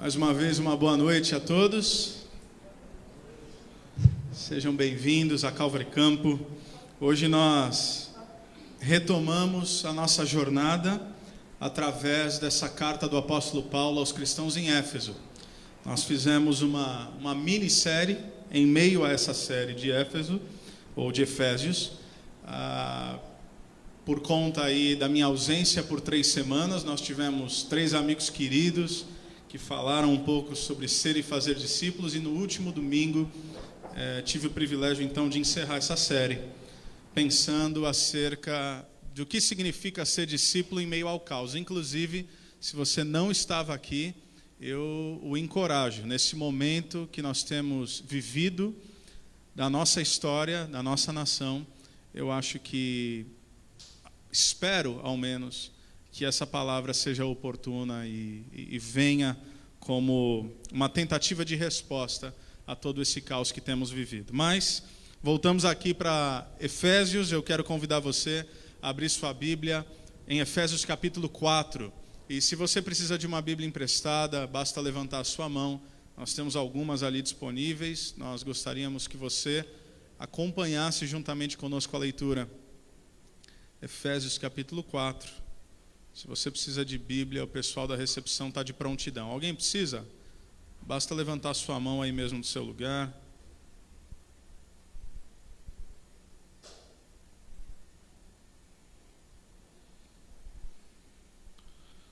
Mais uma vez, uma boa noite a todos. Sejam bem-vindos a Calvary Campo. Hoje nós retomamos a nossa jornada através dessa carta do apóstolo Paulo aos cristãos em Éfeso. Nós fizemos uma minissérie em meio a essa série de Éfeso, ou de Efésios. Por conta aí da minha ausência por 3 semanas, nós tivemos 3 amigos queridos que falaram um pouco sobre ser e fazer discípulos, e no último domingo tive o privilégio então de encerrar essa série, pensando acerca do que significa ser discípulo em meio ao caos. Inclusive, se você não estava aqui, eu o encorajo, nesse momento que nós temos vivido da nossa história, da nossa nação, eu acho que, espero ao menos, que essa palavra seja oportuna e venha como uma tentativa de resposta a todo esse caos que temos vivido. Mas voltamos aqui para Efésios. Eu quero convidar você a abrir sua Bíblia em Efésios capítulo 4. E se você precisa de uma Bíblia emprestada, basta levantar a sua mão. Nós temos algumas ali disponíveis. Nós gostaríamos que você acompanhasse juntamente conosco a leitura. Efésios capítulo 4. Se você precisa de Bíblia, o pessoal da recepção está de prontidão. Alguém precisa? Basta levantar a sua mão aí mesmo do seu lugar.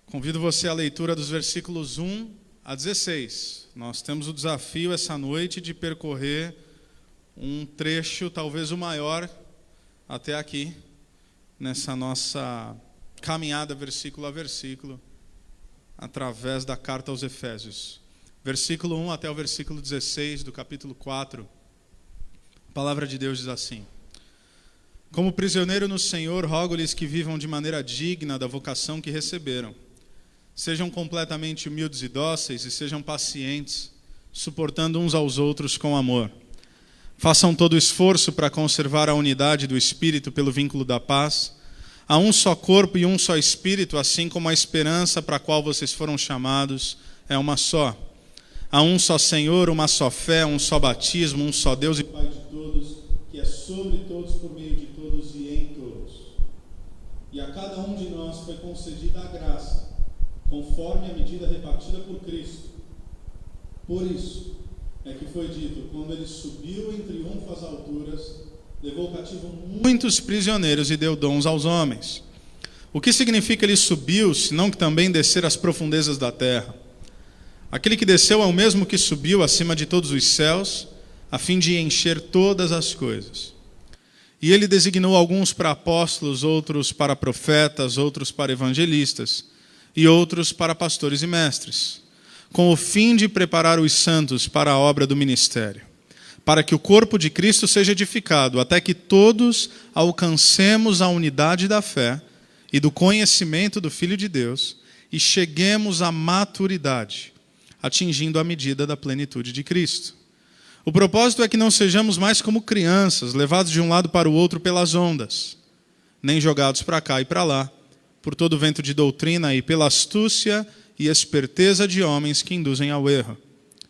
Convido você à leitura dos versículos 1 a 16. Nós temos o desafio essa noite de percorrer um trecho, talvez o maior, até aqui, nessa nossa caminhada versículo a versículo, através da carta aos Efésios. Versículo 1 até o versículo 16 do capítulo 4. A palavra de Deus diz assim: Como prisioneiro no Senhor, rogo-lhes que vivam de maneira digna da vocação que receberam. Sejam completamente humildes e dóceis e sejam pacientes, suportando uns aos outros com amor. Façam todo o esforço para conservar a unidade do Espírito pelo vínculo da paz. Há um só corpo e um só Espírito, assim como a esperança para a qual vocês foram chamados é uma só. Há um só Senhor, uma só fé, um só batismo, um só Deus e Pai de todos, que é sobre todos, por meio de todos e em todos. E a cada um de nós foi concedida a graça, conforme a medida repartida por Cristo. Por isso é que foi dito, quando ele subiu em triunfo às alturas, levou cativo muitos prisioneiros e deu dons aos homens. O que significa ele subiu, senão que também descer às profundezas da terra? Aquele que desceu é o mesmo que subiu acima de todos os céus, a fim de encher todas as coisas. E ele designou alguns para apóstolos, outros para profetas, outros para evangelistas, e outros para pastores e mestres, com o fim de preparar os santos para a obra do ministério, para que o corpo de Cristo seja edificado, até que todos alcancemos a unidade da fé e do conhecimento do Filho de Deus e cheguemos à maturidade, atingindo a medida da plenitude de Cristo. O propósito é que não sejamos mais como crianças, levados de um lado para o outro pelas ondas, nem jogados para cá e para lá, por todo vento de doutrina e pela astúcia e esperteza de homens que induzem ao erro.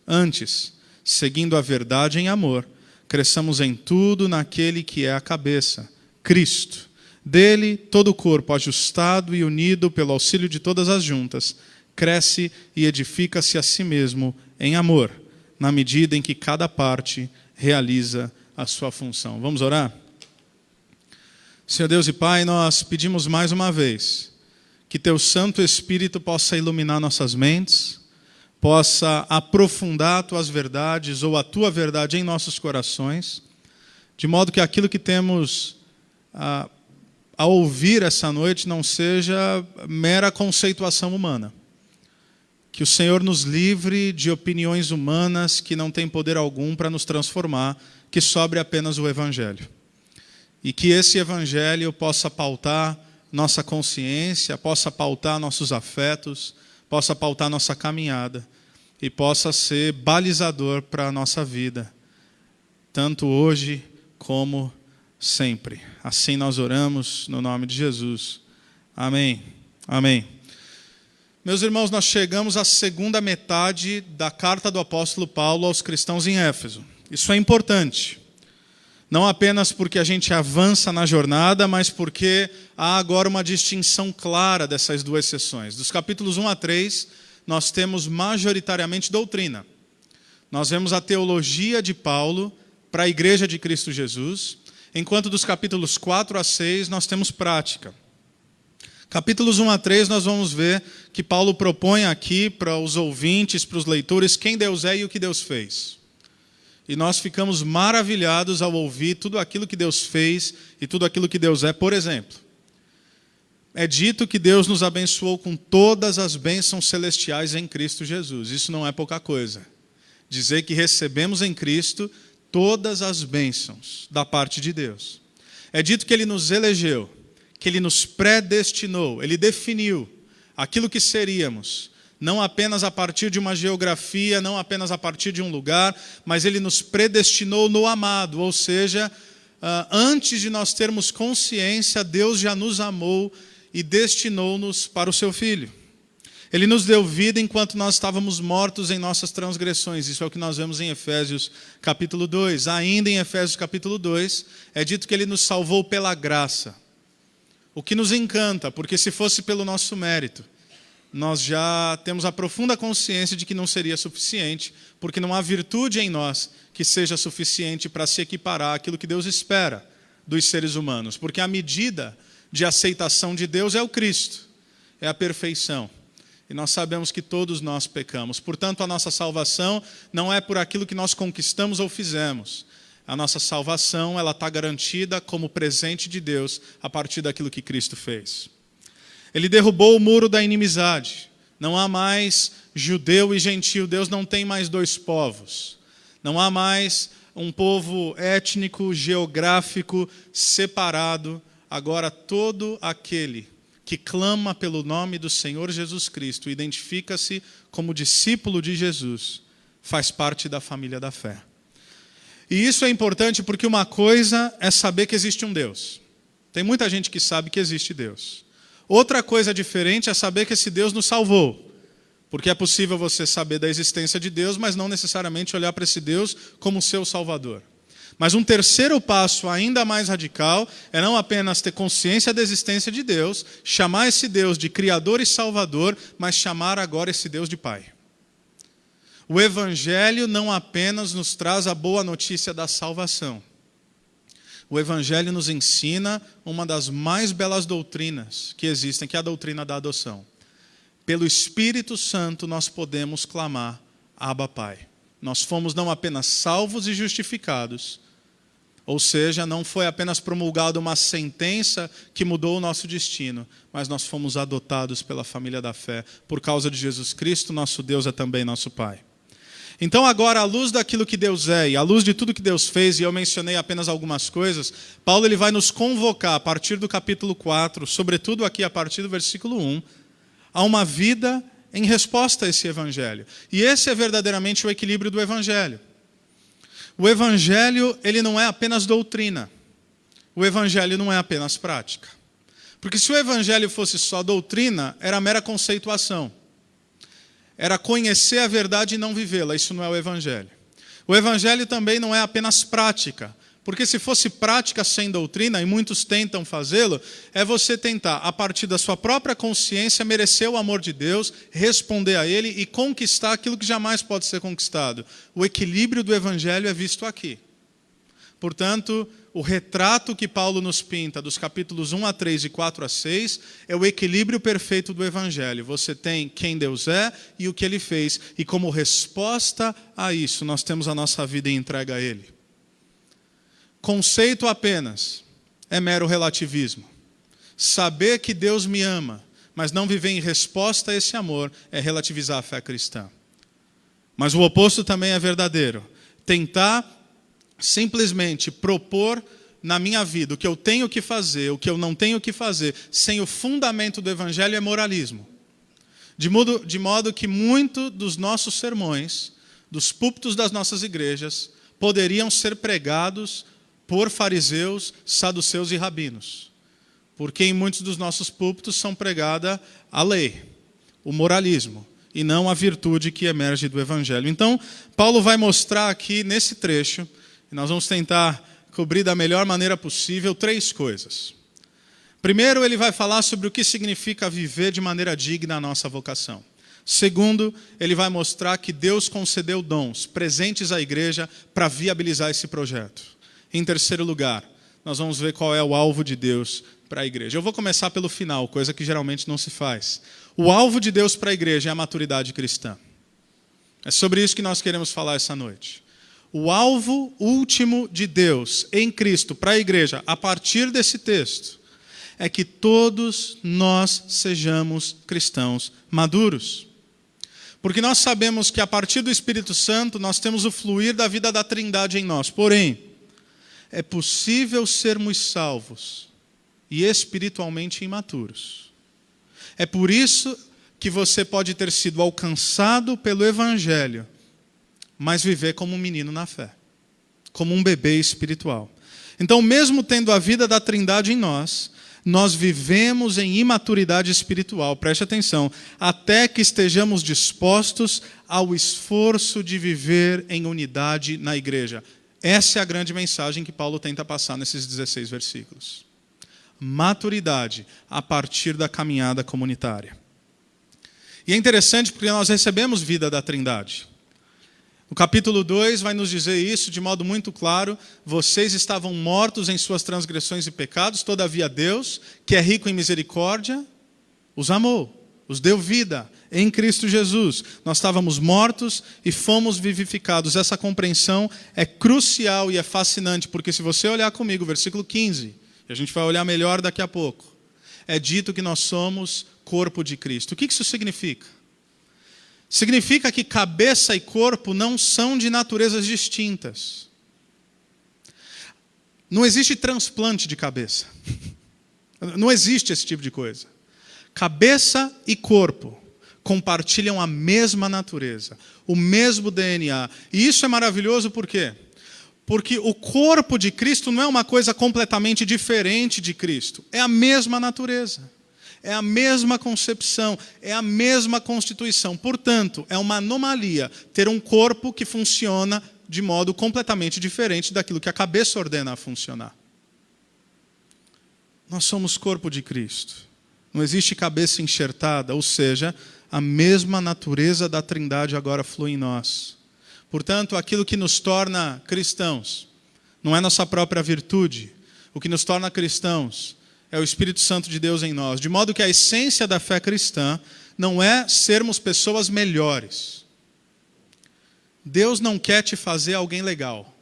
Antes, seguindo a verdade em amor, cresçamos em tudo naquele que é a cabeça, Cristo. Dele, todo o corpo, ajustado e unido pelo auxílio de todas as juntas, cresce e edifica-se a si mesmo em amor, na medida em que cada parte realiza a sua função. Vamos orar? Senhor Deus e Pai, nós pedimos mais uma vez que Teu Santo Espírito possa iluminar nossas mentes, possa aprofundar Tuas verdades ou a Tua verdade em nossos corações, de modo que aquilo que temos a ouvir essa noite não seja mera conceituação humana. Que o Senhor nos livre de opiniões humanas que não têm poder algum para nos transformar, que sobre apenas o Evangelho. E que esse Evangelho possa pautar nossa consciência, possa pautar nossos afetos, possa pautar nossa caminhada e possa ser balizador para a nossa vida, tanto hoje como sempre. Assim nós oramos no nome de Jesus. Amém. Amém. Meus irmãos, nós chegamos à segunda metade da carta do apóstolo Paulo aos cristãos em Éfeso. Isso é importante. Não apenas porque a gente avança na jornada, mas porque há agora uma distinção clara dessas duas seções. Dos capítulos 1 a 3, nós temos majoritariamente doutrina. Nós vemos a teologia de Paulo para a igreja de Cristo Jesus, enquanto dos capítulos 4 a 6 nós temos prática. Capítulos 1 a 3 nós vamos ver que Paulo propõe aqui para os ouvintes, para os leitores, quem Deus é e o que Deus fez. E nós ficamos maravilhados ao ouvir tudo aquilo que Deus fez e tudo aquilo que Deus é. Por exemplo, é dito que Deus nos abençoou com todas as bênçãos celestiais em Cristo Jesus. Isso não é pouca coisa. Dizer que recebemos em Cristo todas as bênçãos da parte de Deus. É dito que Ele nos elegeu, que Ele nos predestinou, Ele definiu aquilo que seríamos, não apenas a partir de uma geografia, não apenas a partir de um lugar, mas Ele nos predestinou no amado, ou seja, antes de nós termos consciência, Deus já nos amou e destinou-nos para o Seu Filho. Ele nos deu vida enquanto nós estávamos mortos em nossas transgressões. Isso é o que nós vemos em Efésios capítulo 2. Ainda em Efésios capítulo 2, é dito que Ele nos salvou pela graça. O que nos encanta, porque se fosse pelo nosso mérito, nós já temos a profunda consciência de que não seria suficiente, porque não há virtude em nós que seja suficiente para se equiparar àquilo que Deus espera dos seres humanos. Porque a medida de aceitação de Deus é o Cristo, é a perfeição. E nós sabemos que todos nós pecamos. Portanto, a nossa salvação não é por aquilo que nós conquistamos ou fizemos. A nossa salvação ela está garantida como presente de Deus a partir daquilo que Cristo fez. Ele derrubou o muro da inimizade. Não há mais judeu e gentio. Deus não tem mais dois povos. Não há mais um povo étnico, geográfico, separado. Agora todo aquele que clama pelo nome do Senhor Jesus Cristo, identifica-se como discípulo de Jesus, faz parte da família da fé. E isso é importante porque uma coisa é saber que existe um Deus. Tem muita gente que sabe que existe Deus. Outra coisa diferente é saber que esse Deus nos salvou. Porque é possível você saber da existência de Deus, mas não necessariamente olhar para esse Deus como seu Salvador. Mas um terceiro passo ainda mais radical é não apenas ter consciência da existência de Deus, chamar esse Deus de Criador e Salvador, mas chamar agora esse Deus de Pai. O Evangelho não apenas nos traz a boa notícia da salvação. O Evangelho nos ensina uma das mais belas doutrinas que existem, que é a doutrina da adoção. Pelo Espírito Santo nós podemos clamar, Abba, Pai. Nós fomos não apenas salvos e justificados, ou seja, não foi apenas promulgada uma sentença que mudou o nosso destino, mas nós fomos adotados pela família da fé. Por causa de Jesus Cristo, nosso Deus é também nosso Pai. Então agora, à luz daquilo que Deus é, e à luz de tudo que Deus fez, e eu mencionei apenas algumas coisas, Paulo ele vai nos convocar, a partir do capítulo 4, sobretudo aqui a partir do versículo 1, a uma vida em resposta a esse Evangelho. E esse é verdadeiramente o equilíbrio do Evangelho. O Evangelho, ele não é apenas doutrina. O Evangelho não é apenas prática. Porque se o Evangelho fosse só doutrina, era mera conceituação. Era conhecer a verdade e não vivê-la. Isso não é o Evangelho. O Evangelho também não é apenas prática. Porque se fosse prática sem doutrina, e muitos tentam fazê-lo, é você tentar, a partir da sua própria consciência, merecer o amor de Deus, responder a Ele e conquistar aquilo que jamais pode ser conquistado. O equilíbrio do Evangelho é visto aqui. Portanto, o retrato que Paulo nos pinta dos capítulos 1 a 3 e 4 a 6 é o equilíbrio perfeito do Evangelho. Você tem quem Deus é e o que Ele fez. E como resposta a isso, nós temos a nossa vida em entrega a Ele. Conceito apenas é mero relativismo. Saber que Deus me ama, mas não viver em resposta a esse amor, é relativizar a fé cristã. Mas o oposto também é verdadeiro. Tentar simplesmente propor na minha vida o que eu tenho que fazer, o que eu não tenho que fazer, sem o fundamento do Evangelho é moralismo. De modo que muito dos nossos sermões, dos púlpitos das nossas igrejas, poderiam ser pregados por fariseus, saduceus e rabinos. Porque em muitos dos nossos púlpitos são pregada a lei. o moralismo, e não a virtude que emerge do Evangelho. Então, Paulo vai mostrar aqui nesse trecho, e nós vamos tentar cobrir da melhor maneira possível, 3 coisas. Primeiro, ele vai falar sobre o que significa viver de maneira digna a nossa vocação. Segundo, ele vai mostrar que Deus concedeu dons, presentes à igreja, para viabilizar esse projeto. Em terceiro lugar, nós vamos ver qual é o alvo de Deus para a igreja. Eu vou começar pelo final, coisa que geralmente não se faz. O alvo de Deus para a igreja é a maturidade cristã. É sobre isso que nós queremos falar essa noite. O alvo último de Deus em Cristo para a igreja, a partir desse texto, é que todos nós sejamos cristãos maduros. Porque nós sabemos que a partir do Espírito Santo nós temos o fluir da vida da Trindade em nós. Porém, é possível sermos salvos e espiritualmente imaturos. É por isso que você pode ter sido alcançado pelo Evangelho, mas viver como um menino na fé, como um bebê espiritual. Então, mesmo tendo a vida da Trindade em nós vivemos em imaturidade espiritual, preste atenção, até que estejamos dispostos ao esforço de viver em unidade na igreja. Essa é a grande mensagem que Paulo tenta passar nesses 16 versículos. Maturidade a partir da caminhada comunitária. E é interessante porque nós recebemos vida da Trindade. O capítulo 2 vai nos dizer isso de modo muito claro. Vocês estavam mortos em suas transgressões e pecados, todavia Deus, que é rico em misericórdia, os amou, os deu vida em Cristo Jesus. Nós estávamos mortos e fomos vivificados. Essa compreensão é crucial e é fascinante, porque se você olhar comigo, versículo 15, e a gente vai olhar melhor daqui a pouco, é dito que nós somos corpo de Cristo. O que isso significa? Significa que cabeça e corpo não são de naturezas distintas. Não existe transplante de cabeça. Não existe esse tipo de coisa. Cabeça e corpo compartilham a mesma natureza, o mesmo DNA. E isso é maravilhoso por quê? Porque o corpo de Cristo não é uma coisa completamente diferente de Cristo. É a mesma natureza. É a mesma concepção, é a mesma constituição. Portanto, é uma anomalia ter um corpo que funciona de modo completamente diferente daquilo que a cabeça ordena a funcionar. Nós somos corpo de Cristo. Não existe cabeça enxertada, ou seja, a mesma natureza da Trindade agora flui em nós. Portanto, aquilo que nos torna cristãos não é nossa própria virtude. O que nos torna cristãos é o Espírito Santo de Deus em nós. De modo que a essência da fé cristã não é sermos pessoas melhores. Deus não quer te fazer alguém legal.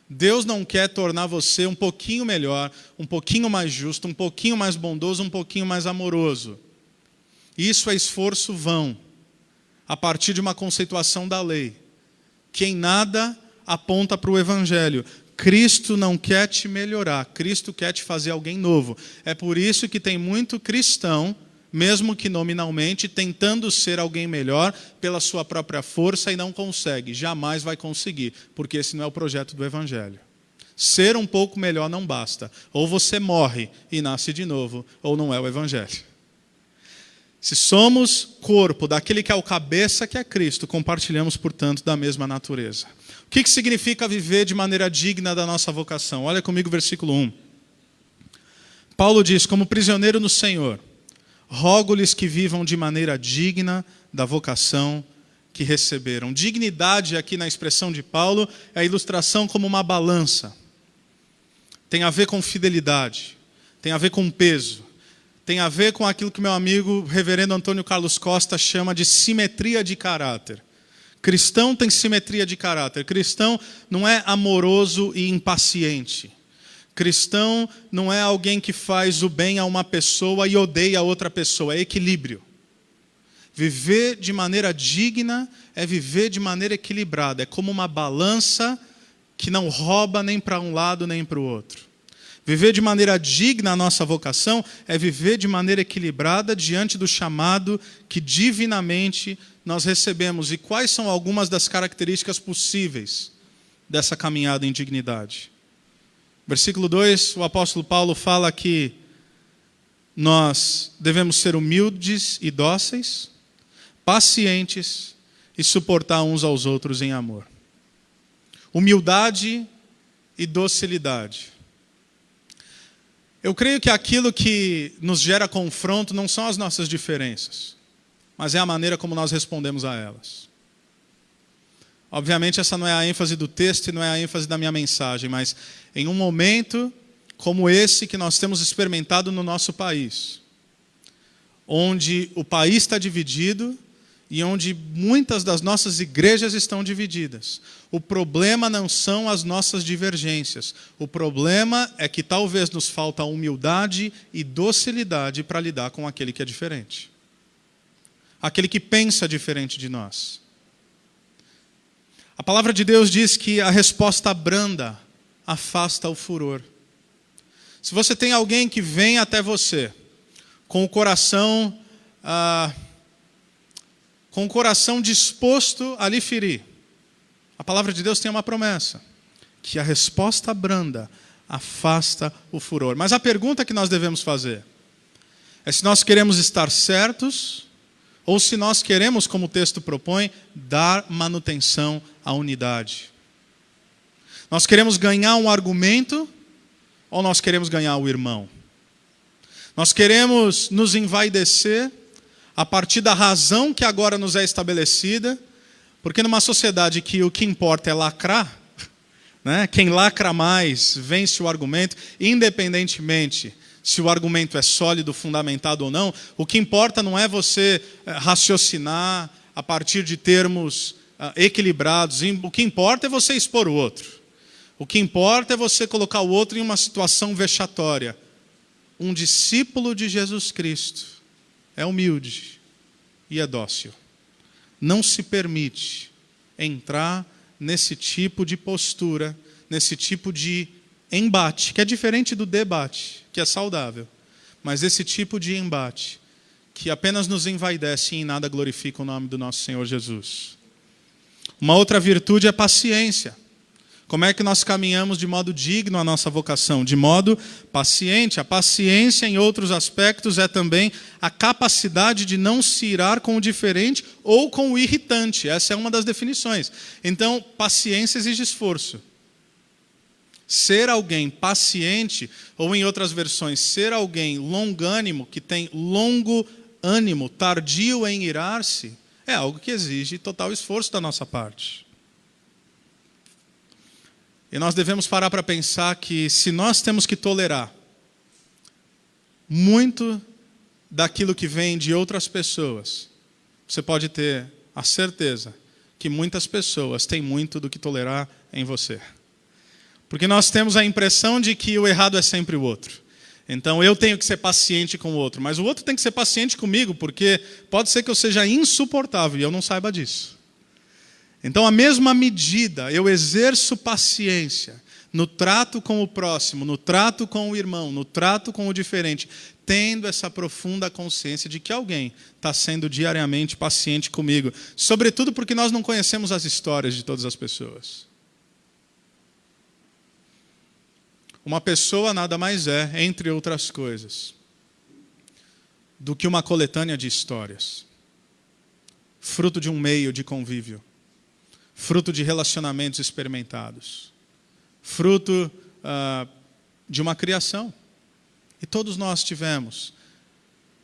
Deus não quer tornar você um pouquinho melhor, um pouquinho mais justo, um pouquinho mais bondoso, um pouquinho mais amoroso. Isso é esforço vão, a partir de uma conceituação da lei, que em nada aponta para o Evangelho. Cristo não quer te melhorar, Cristo quer te fazer alguém novo. É por isso que tem muito cristão, mesmo que nominalmente, tentando ser alguém melhor pela sua própria força e não consegue. Jamais vai conseguir, porque esse não é o projeto do Evangelho. Ser um pouco melhor não basta. Ou você morre e nasce de novo, ou não é o Evangelho. Se somos corpo daquele que é o cabeça, que é Cristo, compartilhamos, portanto, da mesma natureza. O que significa viver de maneira digna da nossa vocação? Olha comigo o versículo 1. Paulo diz, como prisioneiro no Senhor, rogo-lhes que vivam de maneira digna da vocação que receberam. Dignidade, aqui na expressão de Paulo, é a ilustração como uma balança. Tem a ver com fidelidade, tem a ver com peso, tem a ver com aquilo que meu amigo reverendo Antônio Carlos Costa chama de simetria de caráter. Cristão tem simetria de caráter. Cristão não é amoroso e impaciente. Cristão não é alguém que faz o bem a uma pessoa e odeia a outra pessoa. É equilíbrio. Viver de maneira digna é viver de maneira equilibrada. É como uma balança que não rouba nem para um lado nem para o outro. Viver de maneira digna a nossa vocação é viver de maneira equilibrada diante do chamado que divinamente nós recebemos. E quais são algumas das características possíveis dessa caminhada em dignidade? Versículo 2, o apóstolo Paulo fala que nós devemos ser humildes e dóceis. pacientes e suportar uns aos outros em amor. Humildade e docilidade. Eu creio que aquilo que nos gera confronto não são as nossas diferenças, mas é a maneira como nós respondemos a elas. Obviamente essa não é a ênfase do texto e não é a ênfase da minha mensagem, mas em um momento como esse que nós temos experimentado no nosso país, onde o país está dividido e onde muitas das nossas igrejas estão divididas. O problema não são as nossas divergências. O problema é que talvez nos falta humildade e docilidade para lidar com aquele que é diferente. Aquele que pensa diferente de nós. A palavra de Deus diz que a resposta branda afasta o furor. Se você tem alguém que vem até você com o coração disposto a lhe ferir, a palavra de Deus tem uma promessa, que a resposta branda afasta o furor. Mas a pergunta que nós devemos fazer é se nós queremos estar certos ou se nós queremos, como o texto propõe, dar manutenção à unidade. Nós queremos ganhar um argumento ou nós queremos ganhar o irmão? Nós queremos nos envaidecer a partir da razão que agora nos é estabelecida, porque numa sociedade que o que importa é lacrar, né? Quem lacra mais vence o argumento, independentemente se o argumento é sólido, fundamentado ou não. O que importa não é você raciocinar a partir de termos equilibrados, o que importa é você expor o outro. O que importa é você colocar o outro em uma situação vexatória. Um discípulo de Jesus Cristo é humilde e é dócil. Não se permite entrar nesse tipo de postura, nesse tipo de embate, que é diferente do debate, que é saudável, mas esse tipo de embate, que apenas nos envaidece e em nada glorifica o nome do nosso Senhor Jesus. Uma outra virtude é paciência. Como é que nós caminhamos de modo digno a nossa vocação? De modo paciente. A paciência, em outros aspectos, é também a capacidade de não se irar com o diferente ou com o irritante. Essa é uma das definições. Então, paciência exige esforço. Ser alguém paciente, ou em outras versões, ser alguém longânimo, que tem longo ânimo, tardio em irar-se, é algo que exige total esforço da nossa parte. E nós devemos parar para pensar que se nós temos que tolerar muito daquilo que vem de outras pessoas, você pode ter a certeza que muitas pessoas têm muito do que tolerar em você. Porque nós temos a impressão de que o errado é sempre o outro. Então eu tenho que ser paciente com o outro, mas o outro tem que ser paciente comigo, porque pode ser que eu seja insuportável e eu não saiba disso. Então, a mesma medida, eu exerço paciência no trato com o próximo, no trato com o irmão, no trato com o diferente, tendo essa profunda consciência de que alguém está sendo diariamente paciente comigo, sobretudo porque nós não conhecemos as histórias de todas as pessoas. Uma pessoa nada mais é, entre outras coisas, do que uma coletânea de histórias, fruto de um meio de convívio, fruto de relacionamentos experimentados, fruto de uma criação. E todos nós tivemos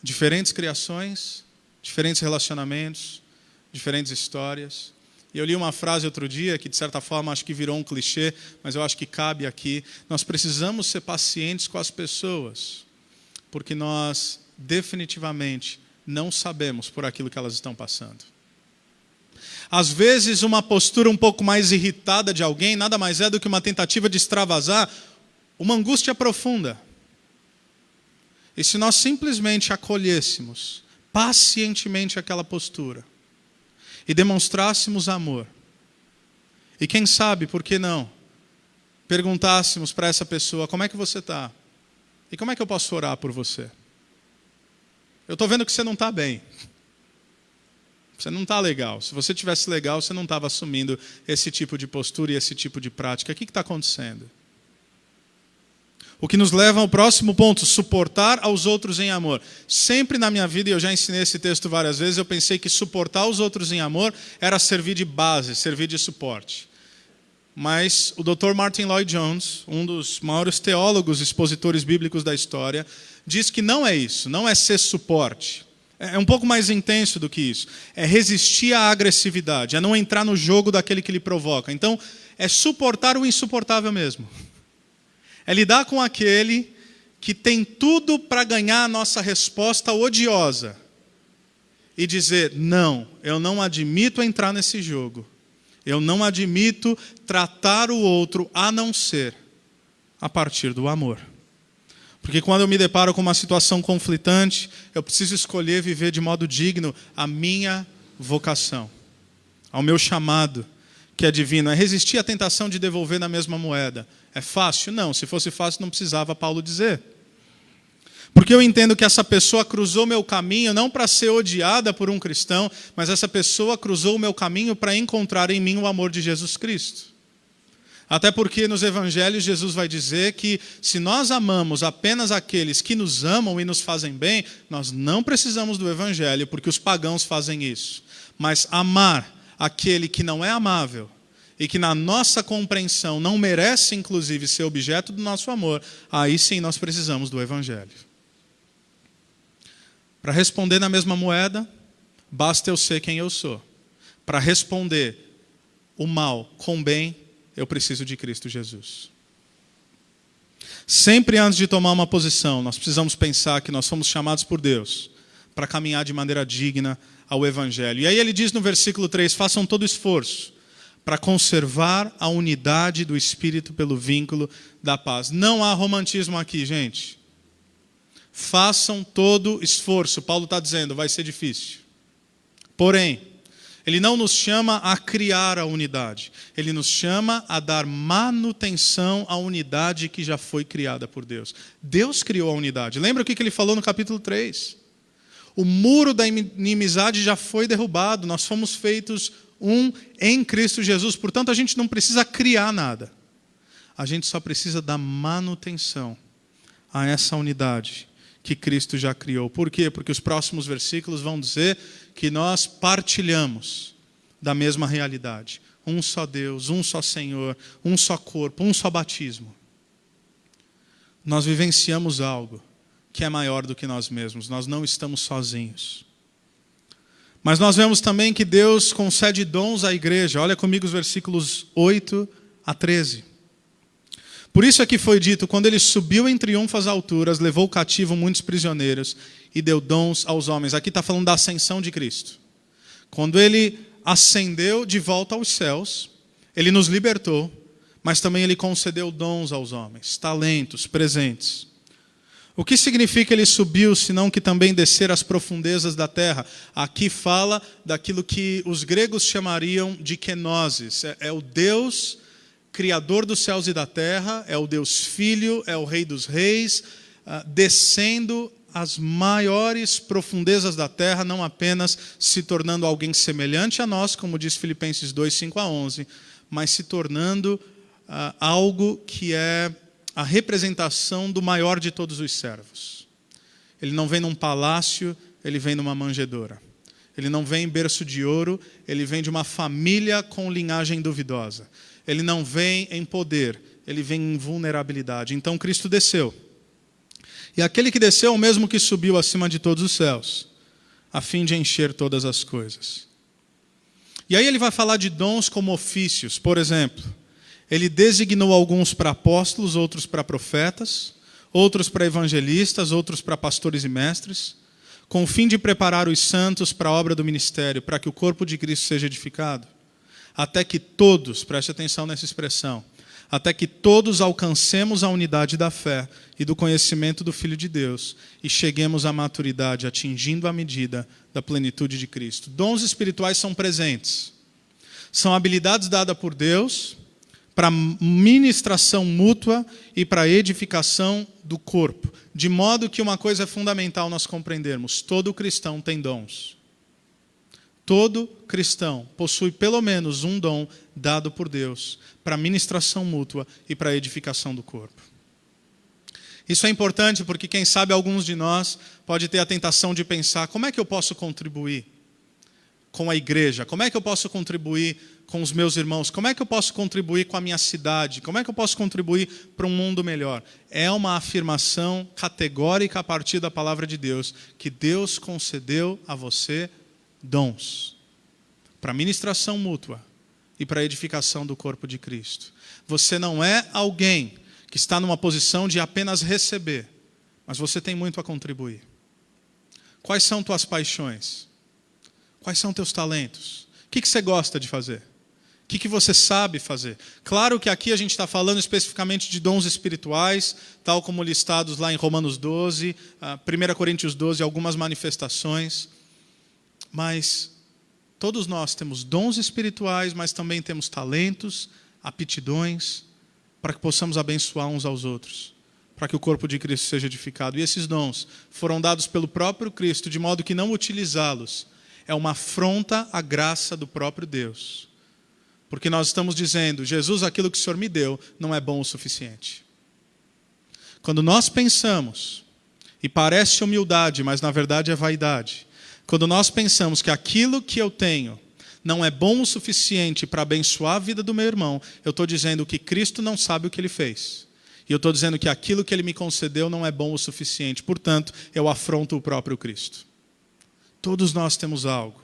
diferentes criações, diferentes relacionamentos, diferentes histórias. E eu li uma frase outro dia que, de certa forma, acho que virou um clichê, mas eu acho que cabe aqui. Nós precisamos ser pacientes com as pessoas, porque nós definitivamente não sabemos por aquilo que elas estão passando. Às vezes, uma postura um pouco mais irritada de alguém nada mais é do que uma tentativa de extravasar uma angústia profunda. E se nós simplesmente acolhêssemos pacientemente aquela postura e demonstrássemos amor, e quem sabe, por que não, perguntássemos para essa pessoa: como é que você está? E como é que eu posso orar por você? Eu estou vendo que você não está bem. Você não está legal. Se você estivesse legal, você não estava assumindo esse tipo de postura e esse tipo de prática. O que está acontecendo? O que nos leva ao próximo ponto, suportar aos outros em amor. Sempre na minha vida, e eu já ensinei esse texto várias vezes, eu pensei que suportar os outros em amor era servir de base, servir de suporte. Mas o Dr. Martin Lloyd-Jones, um dos maiores teólogos expositores bíblicos da história, diz que não é isso, não é ser suporte. É um pouco mais intenso do que isso. É resistir à agressividade, é não entrar no jogo daquele que lhe provoca. Então, é suportar o insuportável mesmo. É lidar com aquele que tem tudo para ganhar a nossa resposta odiosa. E dizer, não, eu não admito entrar nesse jogo. Eu não admito tratar o outro a não ser a partir do amor. Porque quando eu me deparo com uma situação conflitante, eu preciso escolher viver de modo digno a minha vocação, ao meu chamado, que é divino. É resistir à tentação de devolver na mesma moeda. É fácil? Não. Se fosse fácil, não precisava Paulo dizer. Porque eu entendo que essa pessoa cruzou meu caminho não para ser odiada por um cristão, mas essa pessoa cruzou o meu caminho para encontrar em mim o amor de Jesus Cristo. Até porque nos evangelhos Jesus vai dizer que se nós amamos apenas aqueles que nos amam e nos fazem bem, nós não precisamos do evangelho, porque os pagãos fazem isso. Mas amar aquele que não é amável e que na nossa compreensão não merece inclusive ser objeto do nosso amor, aí sim nós precisamos do evangelho. Para responder na mesma moeda, basta eu ser quem eu sou. Para responder o mal com bem, eu preciso de Cristo Jesus. Sempre antes de tomar uma posição, nós precisamos pensar que nós fomos chamados por Deus para caminhar de maneira digna ao Evangelho. E aí ele diz no versículo 3, façam todo esforço para conservar a unidade do Espírito pelo vínculo da paz. Não há romantismo aqui, gente. Façam todo esforço. Paulo está dizendo, vai ser difícil. Porém, ele não nos chama a criar a unidade. Ele nos chama a dar manutenção à unidade que já foi criada por Deus. Deus criou a unidade. Lembra o que ele falou no capítulo 3? O muro da inimizade já foi derrubado. Nós fomos feitos um em Cristo Jesus. Portanto, a gente não precisa criar nada. A gente só precisa dar manutenção a essa unidade que Cristo já criou. Por quê? Porque os próximos versículos vão dizer que nós partilhamos da mesma realidade. Um só Deus, um só Senhor, um só corpo, um só batismo. Nós vivenciamos algo que é maior do que nós mesmos. Nós não estamos sozinhos. Mas nós vemos também que Deus concede dons à igreja. Olha comigo os versículos 8 a 13. Por isso é que foi dito, quando ele subiu em triunfo às alturas, levou cativo muitos prisioneiros e deu dons aos homens. Aqui está falando da ascensão de Cristo. Quando ele ascendeu de volta aos céus, ele nos libertou, mas também ele concedeu dons aos homens, talentos, presentes. O que significa ele subiu, senão que também descer às profundezas da terra? Aqui fala daquilo que os gregos chamariam de kenosis. É o Deus Criador dos céus e da terra, é o Deus Filho, é o Rei dos Reis, descendo às maiores profundezas da terra, não apenas se tornando alguém semelhante a nós, como diz Filipenses 2, 5 a 11, mas se tornando algo que é a representação do maior de todos os servos. Ele não vem num palácio, ele vem numa manjedoura. Ele não vem em berço de ouro, ele vem de uma família com linhagem duvidosa. Ele não vem em poder, ele vem em vulnerabilidade. Então Cristo desceu. E aquele que desceu é o mesmo que subiu acima de todos os céus, a fim de encher todas as coisas. E aí ele vai falar de dons como ofícios. Por exemplo, ele designou alguns para apóstolos, outros para profetas, outros para evangelistas, outros para pastores e mestres, com o fim de preparar os santos para a obra do ministério, para que o corpo de Cristo seja edificado. Até que todos, preste atenção nessa expressão, até que todos alcancemos a unidade da fé e do conhecimento do Filho de Deus e cheguemos à maturidade, atingindo a medida da plenitude de Cristo. Dons espirituais são presentes. São habilidades dadas por Deus para ministração mútua e para edificação do corpo. De modo que uma coisa é fundamental nós compreendermos: todo cristão tem dons. Todo cristão possui pelo menos um dom dado por Deus para ministração mútua e para edificação do corpo. Isso é importante porque, quem sabe, alguns de nós pode ter a tentação de pensar: como é que eu posso contribuir com a igreja? Como é que eu posso contribuir com os meus irmãos? Como é que eu posso contribuir com a minha cidade? Como é que eu posso contribuir para um mundo melhor? É uma afirmação categórica a partir da palavra de Deus, que Deus concedeu a você dons para ministração mútua e para a edificação do corpo de Cristo. Você não é alguém que está numa posição de apenas receber, mas você tem muito a contribuir. Quais são tuas paixões? Quais são teus talentos? O que você gosta de fazer? O que você sabe fazer? Claro que aqui a gente está falando especificamente de dons espirituais, tal como listados lá em Romanos 12, 1 Coríntios 12, algumas manifestações. Mas todos nós temos dons espirituais, mas também temos talentos, aptidões, para que possamos abençoar uns aos outros, para que o corpo de Cristo seja edificado. E esses dons foram dados pelo próprio Cristo, de modo que não utilizá-los é uma afronta à graça do próprio Deus. Porque nós estamos dizendo: Jesus, aquilo que o Senhor me deu não é bom o suficiente. Quando nós pensamos, e parece humildade, mas na verdade é vaidade, quando nós pensamos que aquilo que eu tenho não é bom o suficiente para abençoar a vida do meu irmão, eu estou dizendo que Cristo não sabe o que Ele fez. E eu estou dizendo que aquilo que Ele me concedeu não é bom o suficiente. Portanto, eu afronto o próprio Cristo. Todos nós temos algo,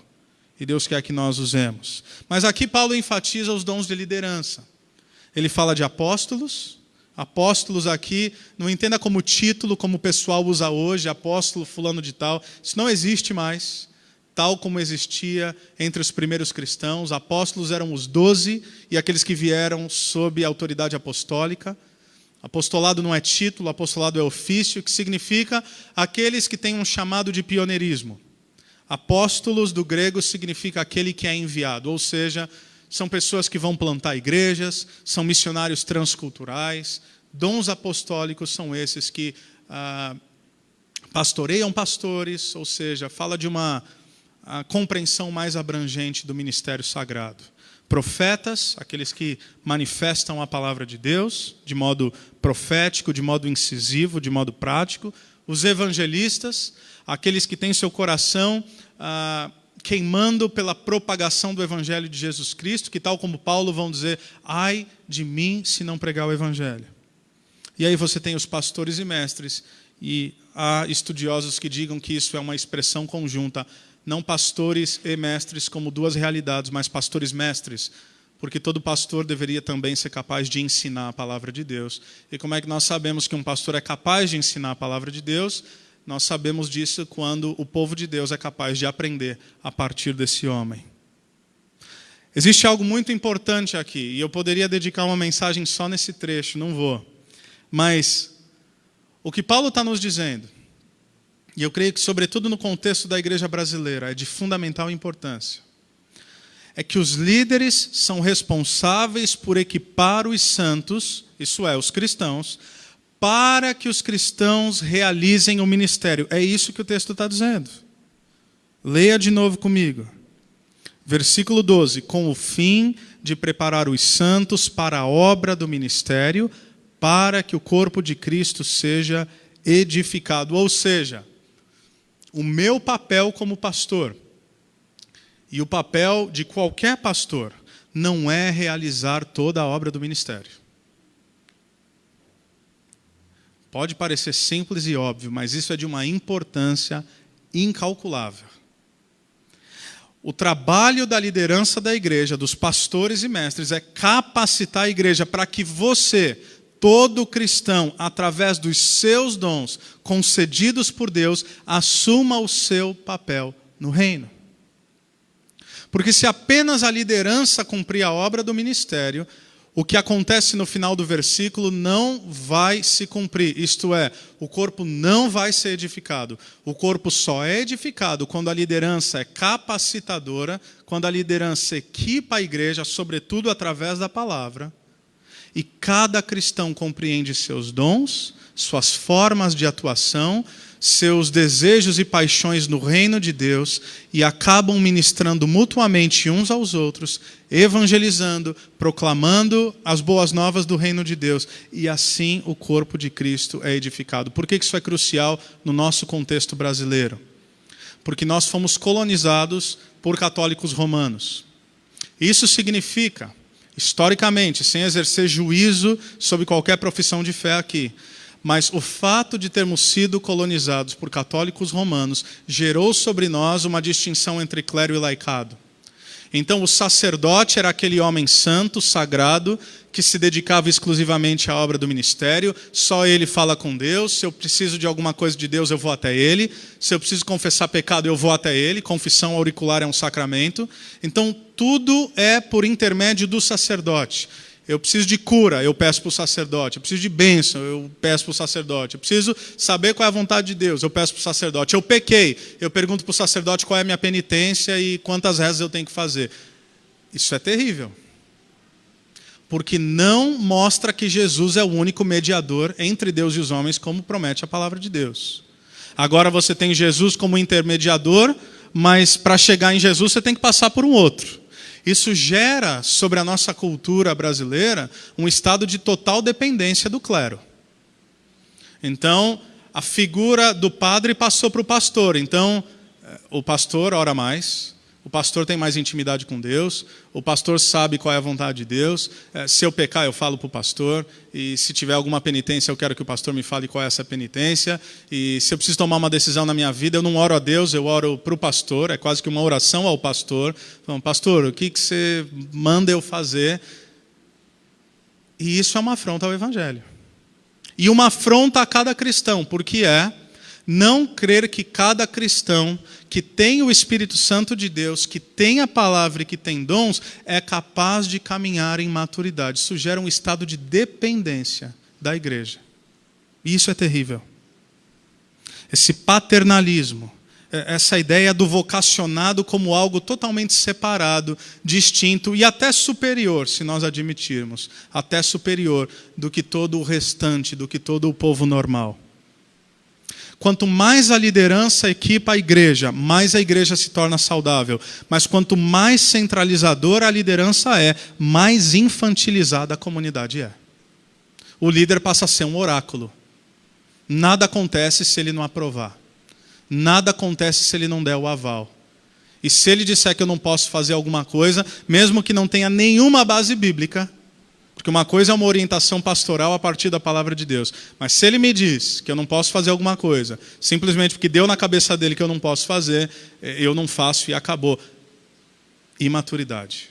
e Deus quer que nós usemos. Mas aqui Paulo enfatiza os dons de liderança. Ele fala de apóstolos. Apóstolos aqui, não entenda como título, como o pessoal usa hoje, apóstolo fulano de tal. Isso não existe mais, tal como existia entre os primeiros cristãos. Apóstolos eram os 12 e aqueles que vieram sob a autoridade apostólica. Apostolado não é título, apostolado é ofício, que significa aqueles que têm um chamado de pioneirismo. Apóstolos do grego significa aquele que é enviado, ou seja, são pessoas que vão plantar igrejas, são missionários transculturais. Dons apostólicos são esses que pastoreiam pastores, ou seja, fala de uma compreensão mais abrangente do ministério sagrado. Profetas, aqueles que manifestam a palavra de Deus de modo profético, de modo incisivo, de modo prático. Os evangelistas, aqueles que têm seu coração queimando pela propagação do evangelho de Jesus Cristo, que, tal como Paulo, vão dizer: ai de mim se não pregar o evangelho. E aí você tem os pastores e mestres, e há estudiosos que digam que isso é uma expressão conjunta, não pastores e mestres como duas realidades, mas pastores mestres, porque todo pastor deveria também ser capaz de ensinar a palavra de Deus. E como é que nós sabemos que um pastor é capaz de ensinar a palavra de Deus? Nós sabemos disso quando o povo de Deus é capaz de aprender a partir desse homem. Existe algo muito importante aqui, e eu poderia dedicar uma mensagem só nesse trecho, não vou. Mas o que Paulo está nos dizendo, e eu creio que sobretudo no contexto da igreja brasileira, é de fundamental importância, é que os líderes são responsáveis por equipar os santos, isso é, os cristãos, para que os cristãos realizem o ministério. É isso que o texto está dizendo. Leia de novo comigo. Versículo 12. Com o fim de preparar os santos para a obra do ministério, para que o corpo de Cristo seja edificado. Ou seja, o meu papel como pastor e o papel de qualquer pastor não é realizar toda a obra do ministério. Pode parecer simples e óbvio, mas isso é de uma importância incalculável. O trabalho da liderança da igreja, dos pastores e mestres, é capacitar a igreja para que você, todo cristão, através dos seus dons concedidos por Deus, assuma o seu papel no reino. Porque se apenas a liderança cumprir a obra do ministério, o que acontece no final do versículo não vai se cumprir. Isto é, o corpo não vai ser edificado. O corpo só é edificado quando a liderança é capacitadora, quando a liderança equipa a igreja, sobretudo através da palavra, e cada cristão compreende seus dons, suas formas de atuação, seus desejos e paixões no reino de Deus e acabam ministrando mutuamente uns aos outros, evangelizando, proclamando as boas novas do reino de Deus. E assim o corpo de Cristo é edificado. Por que isso é crucial no nosso contexto brasileiro? Porque nós fomos colonizados por católicos romanos. Isso significa, historicamente, sem exercer juízo sobre qualquer profissão de fé aqui, mas o fato de termos sido colonizados por católicos romanos gerou sobre nós uma distinção entre clero e laicado. Então, o sacerdote era aquele homem santo, sagrado, que se dedicava exclusivamente à obra do ministério. Só ele fala com Deus. Se eu preciso de alguma coisa de Deus, eu vou até ele. Se eu preciso confessar pecado, eu vou até ele. Confissão auricular é um sacramento. Então, tudo é por intermédio do sacerdote. Eu preciso de cura, eu peço para o sacerdote. Eu preciso de bênção, eu peço para o sacerdote. Eu preciso saber qual é a vontade de Deus, eu peço para o sacerdote. Eu pequei, eu pergunto para o sacerdote qual é a minha penitência e quantas rezas eu tenho que fazer. Isso é terrível. Porque não mostra que Jesus é o único mediador entre Deus e os homens, como promete a palavra de Deus. Agora você tem Jesus como intermediador, mas para chegar em Jesus você tem que passar por um outro. Isso gera sobre a nossa cultura brasileira um estado de total dependência do clero. Então, a figura do padre passou para o pastor. Então, o pastor ora mais, o pastor tem mais intimidade com Deus, o pastor sabe qual é a vontade de Deus. Se eu pecar, eu falo para o pastor, e se tiver alguma penitência, eu quero que o pastor me fale qual é essa penitência. E se eu preciso tomar uma decisão na minha vida, eu não oro a Deus, eu oro para o pastor, é quase que uma oração ao pastor. Então, pastor, o que você manda eu fazer? E isso é uma afronta ao Evangelho. E uma afronta a cada cristão, porque não crer que cada cristão que tem o Espírito Santo de Deus, que tem a palavra e que tem dons, é capaz de caminhar em maturidade. Isso gera um estado de dependência da igreja. E isso é terrível. Esse paternalismo, essa ideia do vocacionado como algo totalmente separado, distinto e até superior, se nós admitirmos, até superior do que todo o restante, do que todo o povo normal. Quanto mais a liderança equipa a igreja, mais a igreja se torna saudável. Mas quanto mais centralizadora a liderança é, mais infantilizada a comunidade é. O líder passa a ser um oráculo. Nada acontece se ele não aprovar. Nada acontece se ele não der o aval. E se ele disser que eu não posso fazer alguma coisa, mesmo que não tenha nenhuma base bíblica, porque uma coisa é uma orientação pastoral a partir da palavra de Deus. Mas se ele me diz que eu não posso fazer alguma coisa, simplesmente porque deu na cabeça dele que eu não posso fazer, eu não faço e acabou. Imaturidade.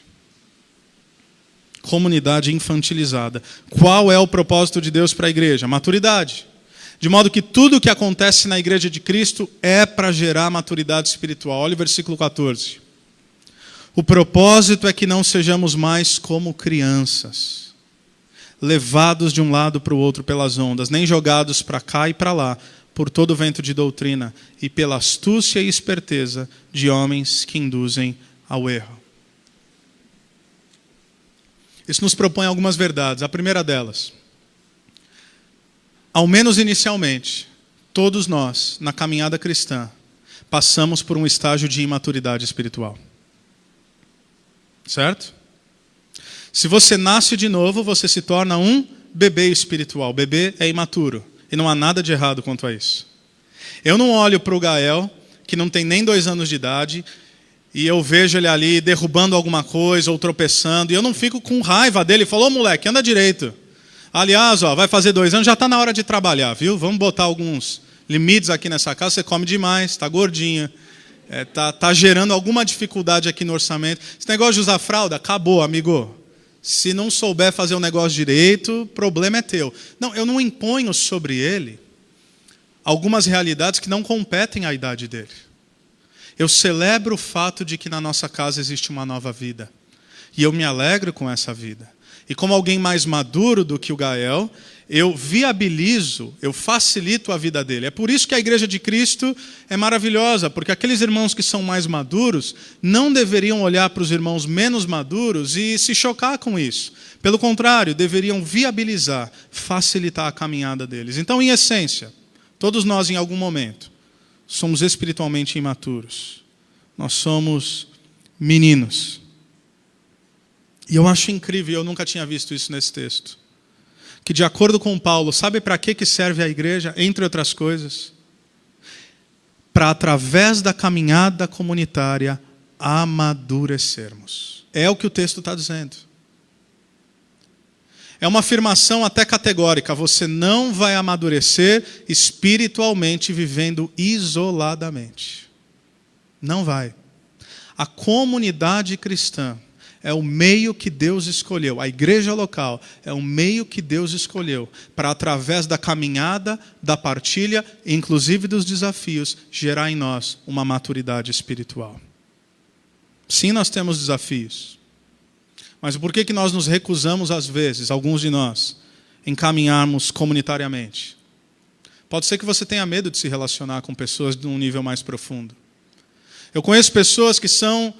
Comunidade infantilizada. Qual é o propósito de Deus para a igreja? Maturidade. De modo que tudo o que acontece na igreja de Cristo é para gerar maturidade espiritual. Olha o versículo 14. O propósito é que não sejamos mais como crianças, levados de um lado para o outro pelas ondas, nem jogados para cá e para lá, por todo o vento de doutrina, e pela astúcia e esperteza de homens que induzem ao erro. Isso nos propõe algumas verdades. A primeira delas, ao menos inicialmente, todos nós, na caminhada cristã, passamos por um estágio de imaturidade espiritual. Certo? Se você nasce de novo, você se torna um bebê espiritual. Bebê é imaturo. E não há nada de errado quanto a isso. Eu não olho para o Gael, que não tem nem 2 anos de idade, e eu vejo ele ali derrubando alguma coisa ou tropeçando, e eu não fico com raiva dele. Falou, moleque, anda direito. Aliás, vai fazer 2 anos, já está na hora de trabalhar, viu? Vamos botar alguns limites aqui nessa casa. Você come demais, está gordinho. Tá gerando alguma dificuldade aqui no orçamento. Esse negócio de usar fralda, acabou, amigo. Se não souber fazer o negócio direito, o problema é teu. Não, eu não imponho sobre ele algumas realidades que não competem à idade dele. Eu celebro o fato de que na nossa casa existe uma nova vida. E eu me alegro com essa vida. E como alguém mais maduro do que o Gael, eu viabilizo, eu facilito a vida dele. É por isso que a igreja de Cristo é maravilhosa, porque aqueles irmãos que são mais maduros não deveriam olhar para os irmãos menos maduros e se chocar com isso. Pelo contrário, deveriam viabilizar, facilitar a caminhada deles. Então, em essência, todos nós em algum momento somos espiritualmente imaturos. Nós somos meninos. E eu acho incrível, eu nunca tinha visto isso nesse texto, que de acordo com Paulo, sabe para que serve a igreja? Entre outras coisas, para através da caminhada comunitária amadurecermos. É o que o texto está dizendo. É uma afirmação até categórica, você não vai amadurecer espiritualmente vivendo isoladamente. Não vai. A comunidade cristã é o meio que Deus escolheu. A igreja local é o meio que Deus escolheu para, através da caminhada, da partilha, inclusive dos desafios, gerar em nós uma maturidade espiritual. Sim, nós temos desafios. Mas por que nós nos recusamos, às vezes, alguns de nós, em caminharmos comunitariamente? Pode ser que você tenha medo de se relacionar com pessoas de um nível mais profundo. Eu conheço pessoas que são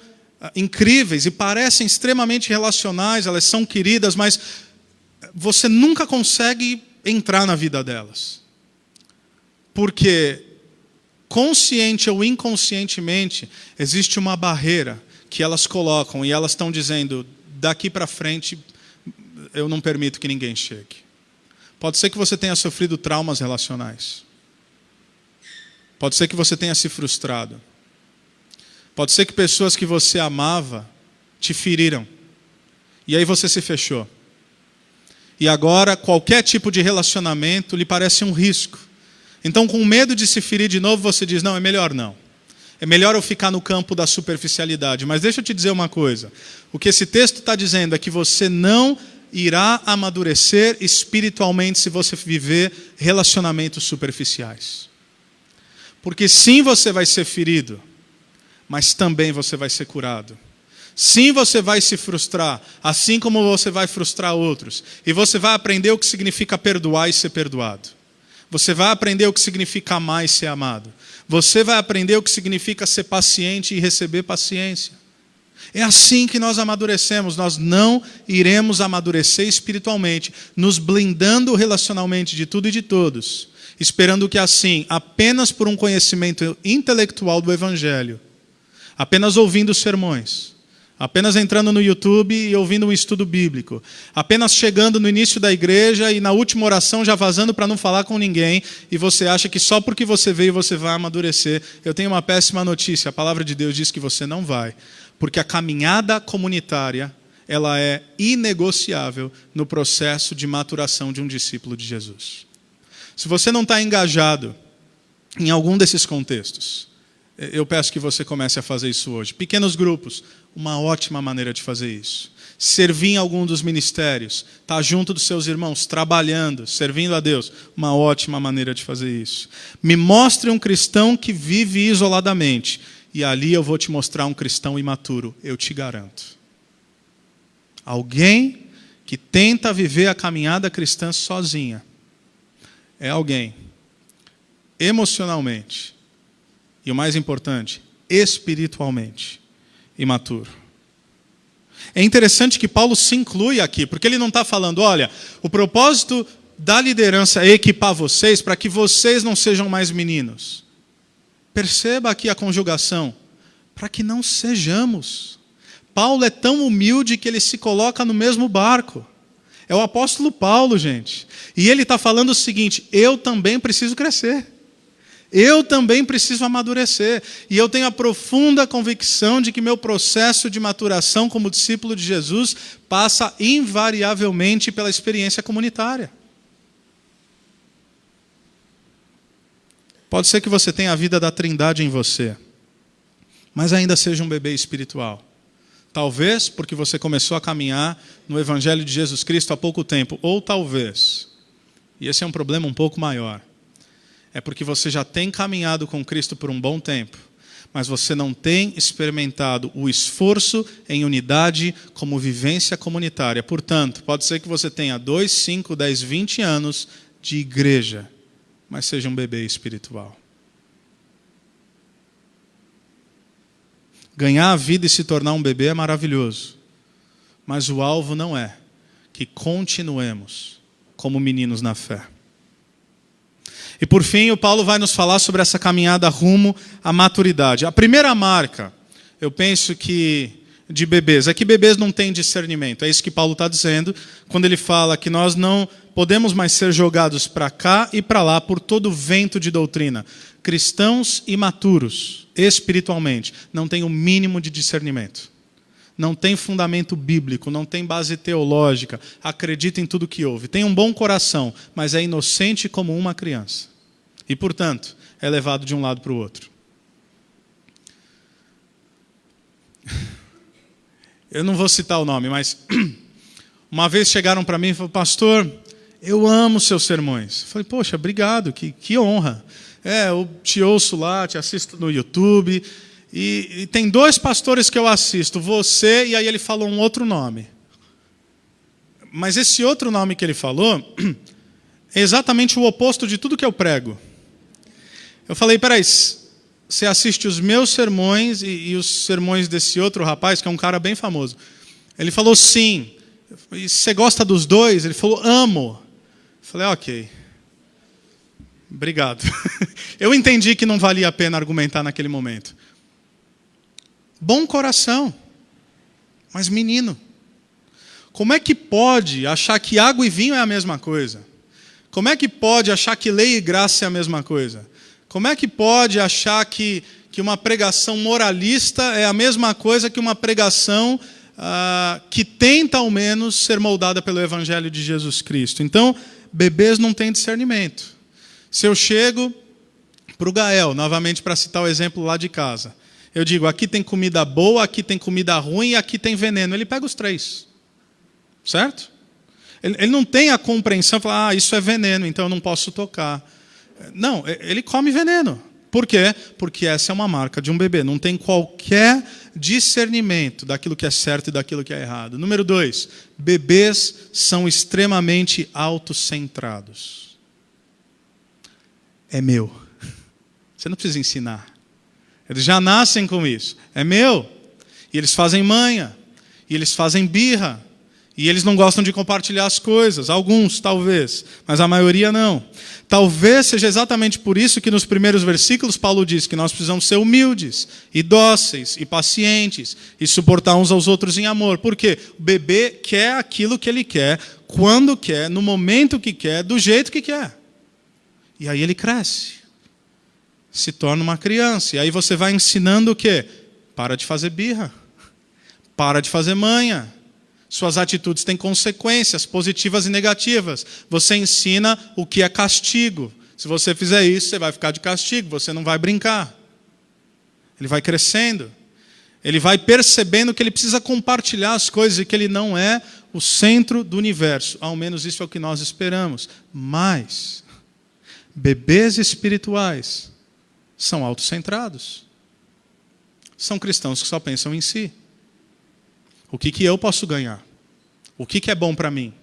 incríveis e parecem extremamente relacionais, elas são queridas, mas você nunca consegue entrar na vida delas. Porque, consciente ou inconscientemente, existe uma barreira que elas colocam e elas estão dizendo, daqui para frente, eu não permito que ninguém chegue. Pode ser que você tenha sofrido traumas relacionais. Pode ser que você tenha se frustrado. Pode ser que pessoas que você amava te feriram. E aí você se fechou. E agora qualquer tipo de relacionamento lhe parece um risco. Então, com medo de se ferir de novo, você diz, não, é melhor não. É melhor eu ficar no campo da superficialidade. Mas deixa eu te dizer uma coisa. O que esse texto está dizendo é que você não irá amadurecer espiritualmente se você viver relacionamentos superficiais. Porque sim, você vai ser ferido, mas também você vai ser curado. Sim, você vai se frustrar, assim como você vai frustrar outros. E você vai aprender o que significa perdoar e ser perdoado. Você vai aprender o que significa amar e ser amado. Você vai aprender o que significa ser paciente e receber paciência. É assim que nós amadurecemos. Nós não iremos amadurecer espiritualmente, nos blindando relacionalmente de tudo e de todos, esperando que assim, apenas por um conhecimento intelectual do Evangelho, apenas ouvindo sermões, apenas entrando no YouTube e ouvindo um estudo bíblico, apenas chegando no início da igreja e na última oração já vazando para não falar com ninguém, e você acha que só porque você veio você vai amadurecer. Eu tenho uma péssima notícia, a palavra de Deus diz que você não vai, porque a caminhada comunitária, ela é inegociável no processo de maturação de um discípulo de Jesus. Se você não está engajado em algum desses contextos, eu peço que você comece a fazer isso hoje. Pequenos grupos, uma ótima maneira de fazer isso. Servir em algum dos ministérios, estar junto dos seus irmãos, trabalhando, servindo a Deus, uma ótima maneira de fazer isso. Me mostre um cristão que vive isoladamente, e ali eu vou te mostrar um cristão imaturo, eu te garanto. Alguém que tenta viver a caminhada cristã sozinha, é alguém emocionalmente, e o mais importante, espiritualmente imaturo. É interessante que Paulo se inclui aqui, porque ele não está falando, olha, o propósito da liderança é equipar vocês para que vocês não sejam mais meninos. Perceba aqui a conjugação, para que não sejamos. Paulo é tão humilde que ele se coloca no mesmo barco. É o apóstolo Paulo, gente. E ele está falando o seguinte, eu também preciso crescer. Eu também preciso amadurecer. E eu tenho a profunda convicção de que meu processo de maturação como discípulo de Jesus passa invariavelmente pela experiência comunitária. Pode ser que você tenha a vida da Trindade em você, mas ainda seja um bebê espiritual. Talvez porque você começou a caminhar no Evangelho de Jesus Cristo há pouco tempo, ou talvez, e esse é um problema um pouco maior, é porque você já tem caminhado com Cristo por um bom tempo, mas você não tem experimentado o esforço em unidade como vivência comunitária. Portanto, pode ser que você tenha 2, 5, 10, 20 anos de igreja, mas seja um bebê espiritual. Ganhar a vida e se tornar um bebê é maravilhoso, mas o alvo não é que continuemos como meninos na fé. E por fim, o Paulo vai nos falar sobre essa caminhada rumo à maturidade. A primeira marca, eu penso que de bebês, é que bebês não têm discernimento. É isso que Paulo está dizendo, quando ele fala que nós não podemos mais ser jogados para cá e para lá por todo vento de doutrina. Cristãos imaturos, espiritualmente, não têm o mínimo de discernimento. Não tem fundamento bíblico, não tem base teológica, acredita em tudo que ouve. Tem um bom coração, mas é inocente como uma criança. E, portanto, é levado de um lado para o outro. Eu não vou citar o nome, mas uma vez chegaram para mim e falaram: pastor, eu amo seus sermões. Eu falei: poxa, obrigado, que honra. Eu te ouço lá, te assisto no YouTube. E tem 2 pastores que eu assisto, você, e aí ele falou um outro nome. Mas esse outro nome que ele falou é exatamente o oposto de tudo que eu prego. Eu falei: peraí, você assiste os meus sermões e os sermões desse outro rapaz, que é um cara bem famoso. Ele falou: sim. E você gosta dos 2? Ele falou: amo. Eu falei: ok. Obrigado. Eu entendi que não valia a pena argumentar naquele momento. Bom coração, mas menino. Como é que pode achar que água e vinho é a mesma coisa? Como é que pode achar que lei e graça é a mesma coisa? Como é que pode achar que uma pregação moralista é a mesma coisa que uma pregação que tenta, ao menos, ser moldada pelo Evangelho de Jesus Cristo? Então, bebês não têm discernimento. Se eu chego para o Gael, novamente para citar o exemplo lá de casa, eu digo: aqui tem comida boa, aqui tem comida ruim e aqui tem veneno. Ele pega os 3. Certo? Ele não tem a compreensão, fala: isso é veneno, então eu não posso tocar. Não, ele come veneno. Por quê? Porque essa é uma marca de um bebê. Não tem qualquer discernimento daquilo que é certo e daquilo que é errado. Número 2, bebês são extremamente autocentrados. É meu. Você não precisa ensinar. Eles já nascem com isso. É meu. E eles fazem manha. E eles fazem birra. E eles não gostam de compartilhar as coisas. Alguns, talvez. Mas a maioria não. Talvez seja exatamente por isso que nos primeiros versículos Paulo diz que nós precisamos ser humildes, e dóceis, e pacientes, e suportar uns aos outros em amor. Por quê? O bebê quer aquilo que ele quer, quando quer, no momento que quer, do jeito que quer. E aí ele cresce. Se torna uma criança. E aí você vai ensinando o quê? Para de fazer birra. Para de fazer manha. Suas atitudes têm consequências positivas e negativas. Você ensina o que é castigo. Se você fizer isso, você vai ficar de castigo. Você não vai brincar. Ele vai crescendo. Ele vai percebendo que ele precisa compartilhar as coisas e que ele não é o centro do universo. Ao menos isso é o que nós esperamos. Mas bebês espirituais são autocentrados. São cristãos que só pensam em si. O que eu posso ganhar? O que é bom para mim?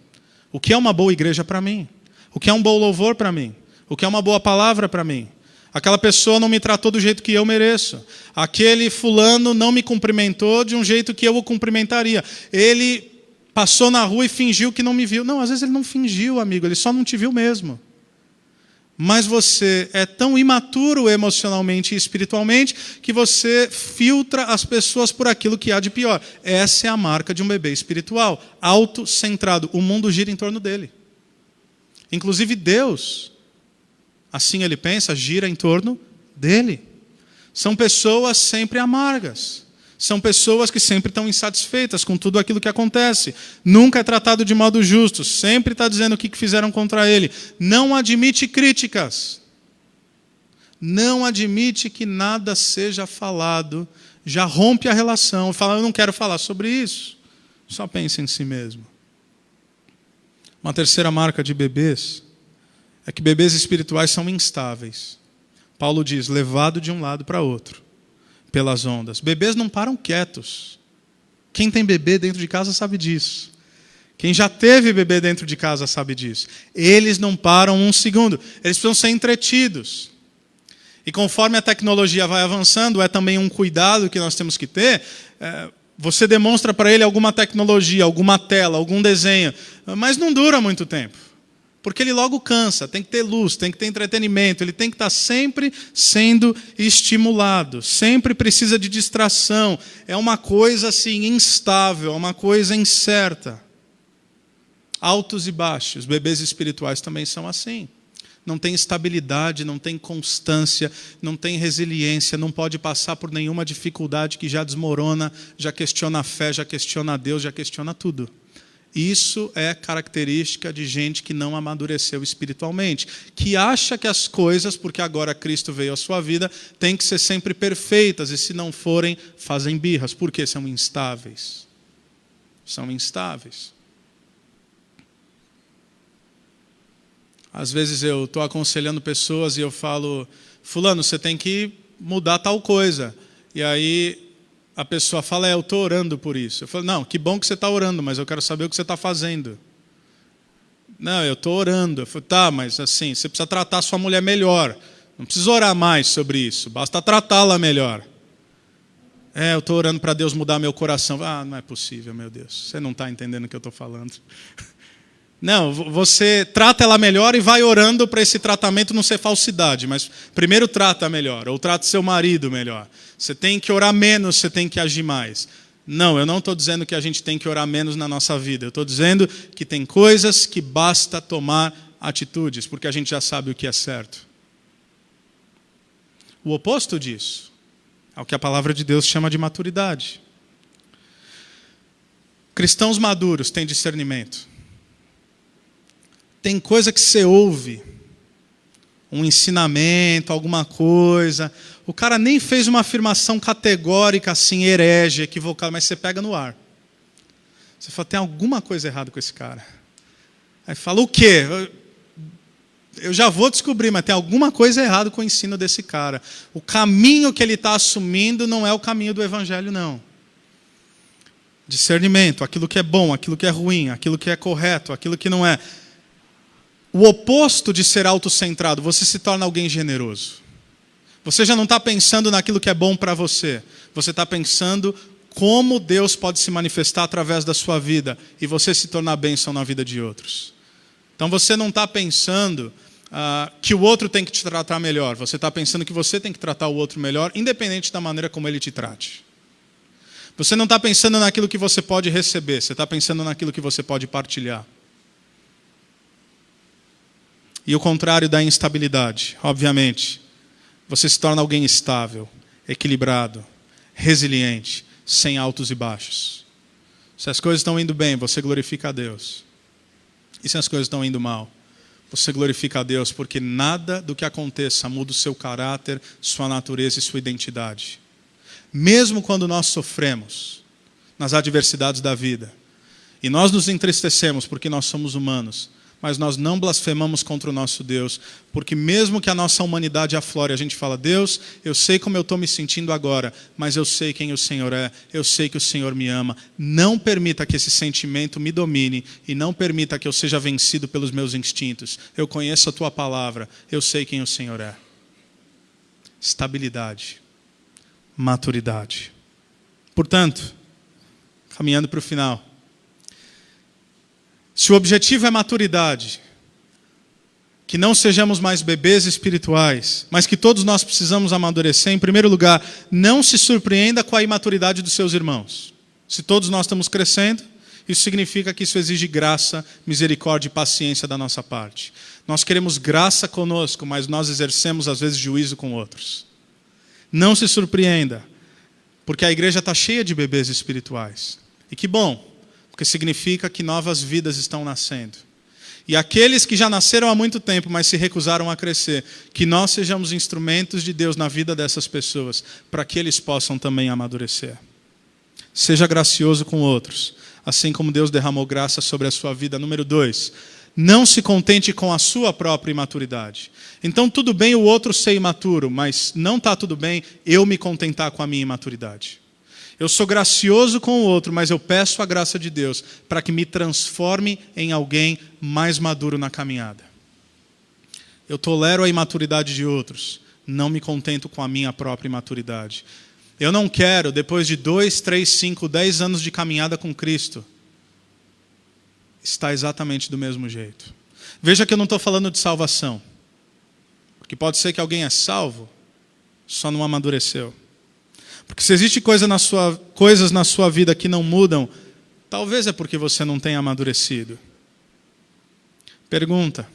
O que é uma boa igreja para mim? O que é um bom louvor para mim? O que é uma boa palavra para mim? Aquela pessoa não me tratou do jeito que eu mereço. Aquele fulano não me cumprimentou de um jeito que eu o cumprimentaria. Ele passou na rua e fingiu que não me viu. Não, às vezes ele não fingiu, amigo, ele só não te viu mesmo. Mas você é tão imaturo emocionalmente e espiritualmente que você filtra as pessoas por aquilo que há de pior. Essa é a marca de um bebê espiritual, autocentrado. O mundo gira em torno dele. Inclusive Deus, assim ele pensa, gira em torno dele. São pessoas sempre amargas. São pessoas que sempre estão insatisfeitas com tudo aquilo que acontece. Nunca é tratado de modo justo. Sempre está dizendo o que fizeram contra ele. Não admite críticas. Não admite que nada seja falado. Já rompe a relação. Fala: eu não quero falar sobre isso. Só pensa em si mesmo. Uma terceira marca de bebês é que bebês espirituais são instáveis. Paulo diz: levado de um lado para outro. pelas ondas. Bebês não param quietos. Quem tem bebê dentro de casa sabe disso. Quem já teve bebê dentro de casa sabe disso. Eles não param um segundo. Eles precisam ser entretidos. E conforme a tecnologia vai avançando, é também um cuidado que nós temos que ter. Você demonstra para ele alguma tecnologia, alguma tela, algum desenho, mas não dura muito tempo. Porque ele logo cansa, tem que ter luz, tem que ter entretenimento, ele tem que estar sempre sendo estimulado, sempre precisa de distração. É uma coisa assim instável, é uma coisa incerta. Altos e baixos, bebês espirituais também são assim. Não tem estabilidade, não tem constância, não tem resiliência, não pode passar por nenhuma dificuldade que já desmorona, já questiona a fé, já questiona Deus, já questiona tudo. Isso é característica de gente que não amadureceu espiritualmente, que acha que as coisas, porque agora Cristo veio à sua vida, têm que ser sempre perfeitas, e se não forem, fazem birras. Por quê? São instáveis. São instáveis. Às vezes eu estou aconselhando pessoas e eu falo, fulano, você tem que mudar tal coisa. E aí a pessoa fala, eu estou orando por isso. Eu falo, não, que bom que você está orando, mas eu quero saber o que você está fazendo. Não, eu estou orando. Eu falo, tá, mas assim, você precisa tratar a sua mulher melhor. Não precisa orar mais sobre isso, basta tratá-la melhor. Eu estou orando para Deus mudar meu coração. Ah, não é possível, meu Deus. Você não está entendendo o que eu estou falando. Não, você trata ela melhor e vai orando para esse tratamento não ser falsidade, mas primeiro trata melhor, ou trata seu marido melhor. Você tem que orar menos, você tem que agir mais. Não, eu não estou dizendo que a gente tem que orar menos na nossa vida. Eu estou dizendo que tem coisas que basta tomar atitudes, porque a gente já sabe o que é certo. O oposto disso é o que a palavra de Deus chama de maturidade. Cristãos maduros têm discernimento. Tem coisa que você ouve, um ensinamento, alguma coisa, o cara nem fez uma afirmação categórica assim, herege, equivocada, mas você pega no ar. Você fala, tem alguma coisa errada com esse cara. Aí fala, o quê? Eu já vou descobrir, mas tem alguma coisa errada com o ensino desse cara. O caminho que ele está assumindo não é o caminho do evangelho, não. Discernimento, aquilo que é bom, aquilo que é ruim, aquilo que é correto, aquilo que não é. O oposto de ser autocentrado, você se torna alguém generoso. Você já não está pensando naquilo que é bom para você. Você está pensando como Deus pode se manifestar através da sua vida e você se tornar bênção na vida de outros. Então você não está pensando que o outro tem que te tratar melhor. Você está pensando que você tem que tratar o outro melhor, independente da maneira como ele te trate. Você não está pensando naquilo que você pode receber. Você está pensando naquilo que você pode partilhar. E o contrário da instabilidade, obviamente. Você se torna alguém estável, equilibrado, resiliente, sem altos e baixos. Se as coisas estão indo bem, você glorifica a Deus. E se as coisas estão indo mal, você glorifica a Deus, porque nada do que aconteça muda o seu caráter, sua natureza e sua identidade. Mesmo quando nós sofremos nas adversidades da vida, e nós nos entristecemos porque nós somos humanos, mas nós não blasfemamos contra o nosso Deus, porque mesmo que a nossa humanidade aflore, a gente fala, Deus, eu sei como eu estou me sentindo agora, mas eu sei quem o Senhor é, eu sei que o Senhor me ama. Não permita que esse sentimento me domine e não permita que eu seja vencido pelos meus instintos. Eu conheço a Tua palavra, eu sei quem o Senhor é. Estabilidade, maturidade. Portanto, caminhando para o final, se o objetivo é maturidade, que não sejamos mais bebês espirituais, mas que todos nós precisamos amadurecer, em primeiro lugar, não se surpreenda com a imaturidade dos seus irmãos. Se todos nós estamos crescendo, isso significa que isso exige graça, misericórdia e paciência da nossa parte. Nós queremos graça conosco, mas nós exercemos às vezes juízo com outros. Não se surpreenda, porque a igreja está cheia de bebês espirituais. E que bom! Porque significa que novas vidas estão nascendo. E aqueles que já nasceram há muito tempo, mas se recusaram a crescer, que nós sejamos instrumentos de Deus na vida dessas pessoas, para que eles possam também amadurecer. Seja gracioso com outros, assim como Deus derramou graça sobre a sua vida. Número 2, Não se contente com a sua própria imaturidade. Então tudo bem o outro ser imaturo, mas não está tudo bem eu me contentar com a minha imaturidade. Eu sou gracioso com o outro, mas eu peço a graça de Deus para que me transforme em alguém mais maduro na caminhada. Eu tolero a imaturidade de outros, não me contento com a minha própria imaturidade. Eu não quero, depois de 2, 3, 5, 10 anos de caminhada com Cristo, estar exatamente do mesmo jeito. Veja que eu não estou falando de salvação. Porque pode ser que alguém é salvo, só não amadureceu. Porque se existe coisas na sua vida que não mudam, talvez é porque você não tenha amadurecido. Pergunta.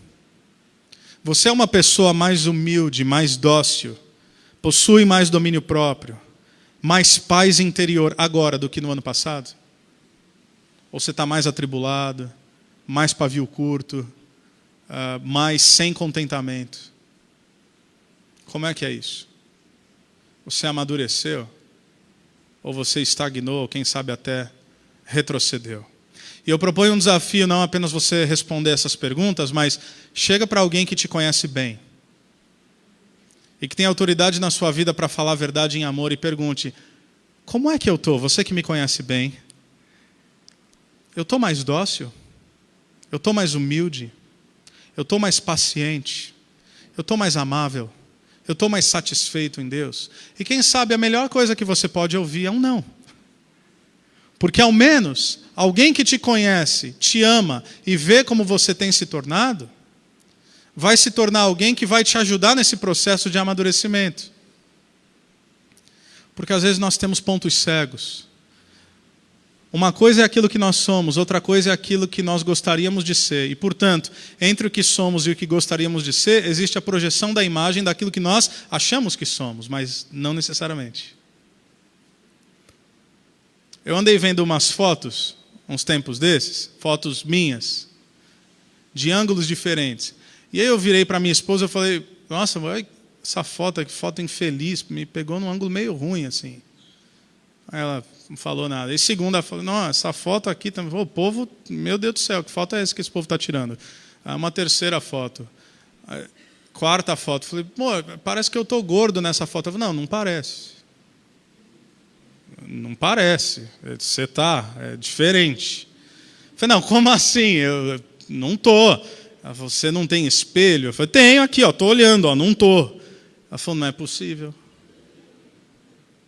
Você é uma pessoa mais humilde, mais dócil, possui mais domínio próprio, mais paz interior agora do que no ano passado? Ou você está mais atribulado, mais pavio curto, mais sem contentamento? Como é que é isso? Você amadureceu? Ou você estagnou, ou quem sabe até retrocedeu? E eu proponho um desafio, não apenas você responder essas perguntas, mas chega para alguém que te conhece bem e que tem autoridade na sua vida para falar a verdade em amor e pergunte: como é que eu estou? Você que me conhece bem, eu estou mais dócil? Eu estou mais humilde? Eu estou mais paciente? Eu estou mais amável? Eu estou mais satisfeito em Deus? E quem sabe a melhor coisa que você pode ouvir é um não. Porque ao menos alguém que te conhece, te ama e vê como você tem se tornado, vai se tornar alguém que vai te ajudar nesse processo de amadurecimento. Porque às vezes nós temos pontos cegos. Uma coisa é aquilo que nós somos, outra coisa é aquilo que nós gostaríamos de ser. E, portanto, entre o que somos e o que gostaríamos de ser, existe a projeção da imagem daquilo que nós achamos que somos, mas não necessariamente. Eu andei vendo umas fotos, uns tempos desses, fotos minhas, de ângulos diferentes. E aí eu virei para minha esposa e falei: nossa, essa foto, que foto infeliz, me pegou num ângulo meio ruim, assim. Aí ela não falou nada. E segunda, ela falou: não, essa foto aqui também. O povo, meu Deus do céu, que foto é essa que esse povo está tirando? Uma terceira foto. Quarta foto. Falei: pô, parece que eu estou gordo nessa foto. Ela falou: não parece. Não parece. Você está, é diferente. Eu falei: não, como assim? Eu não estou. Você não tem espelho? Eu falei: tenho aqui, estou olhando, não estou. Ela falou: não é possível.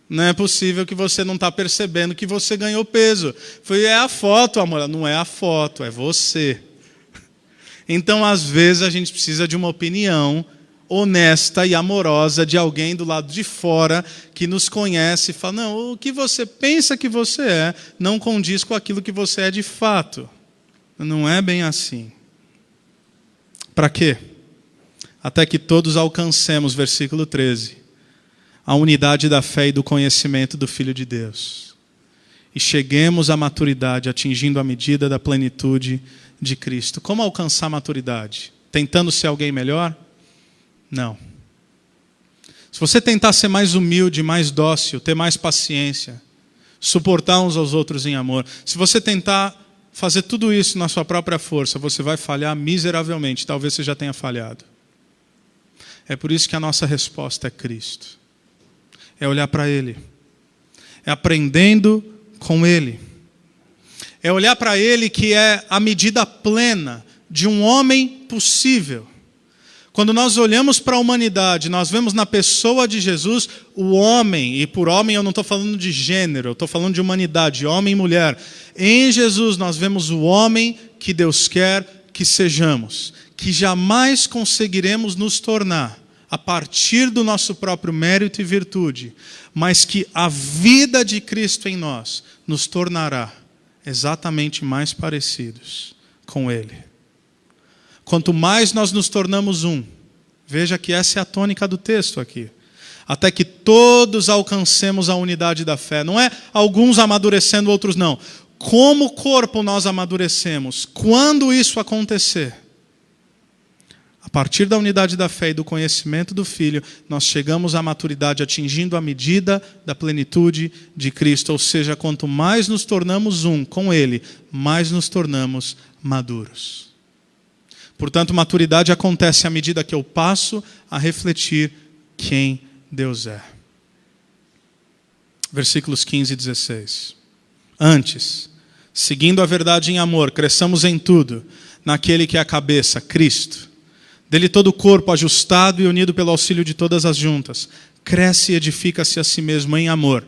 Não é possível que você não está percebendo que você ganhou peso. Eu falei: é a foto, amor. Não é a foto, é você. Então, às vezes, a gente precisa de uma opinião honesta e amorosa de alguém do lado de fora que nos conhece e fala: não, o que você pensa que você é não condiz com aquilo que você é de fato. Não é bem assim. Para quê? Até que todos alcancemos, versículo 13, a unidade da fé e do conhecimento do Filho de Deus. E cheguemos à maturidade, atingindo a medida da plenitude de Cristo. Como alcançar a maturidade? Tentando ser alguém melhor? Não. Se você tentar ser mais humilde, mais dócil, ter mais paciência, suportar uns aos outros em amor, se você tentar fazer tudo isso na sua própria força, você vai falhar miseravelmente. Talvez você já tenha falhado. É por isso que a nossa resposta é Cristo. É olhar para Ele. É aprendendo com Ele. É olhar para Ele, que é a medida plena de um homem possível. Quando nós olhamos para a humanidade, nós vemos na pessoa de Jesus o homem, e por homem eu não estou falando de gênero, eu estou falando de humanidade, homem e mulher. Em Jesus nós vemos o homem que Deus quer que sejamos, que jamais conseguiremos nos tornar a partir do nosso próprio mérito e virtude, mas que a vida de Cristo em nós nos tornará exatamente mais parecidos com Ele. Quanto mais nós nos tornamos um, veja que essa é a tônica do texto aqui, até que todos alcancemos a unidade da fé. Não é alguns amadurecendo, outros não. Como corpo nós amadurecemos. Quando isso acontecer? A partir da unidade da fé e do conhecimento do Filho, nós chegamos à maturidade, atingindo a medida da plenitude de Cristo. Ou seja, quanto mais nos tornamos um com Ele, mais nos tornamos maduros. Portanto, maturidade acontece à medida que eu passo a refletir quem Deus é. Versículos 15 e 16. Antes, seguindo a verdade em amor, cresçamos em tudo, naquele que é a cabeça, Cristo. Dele todo o corpo, ajustado e unido pelo auxílio de todas as juntas, cresce e edifica-se a si mesmo em amor,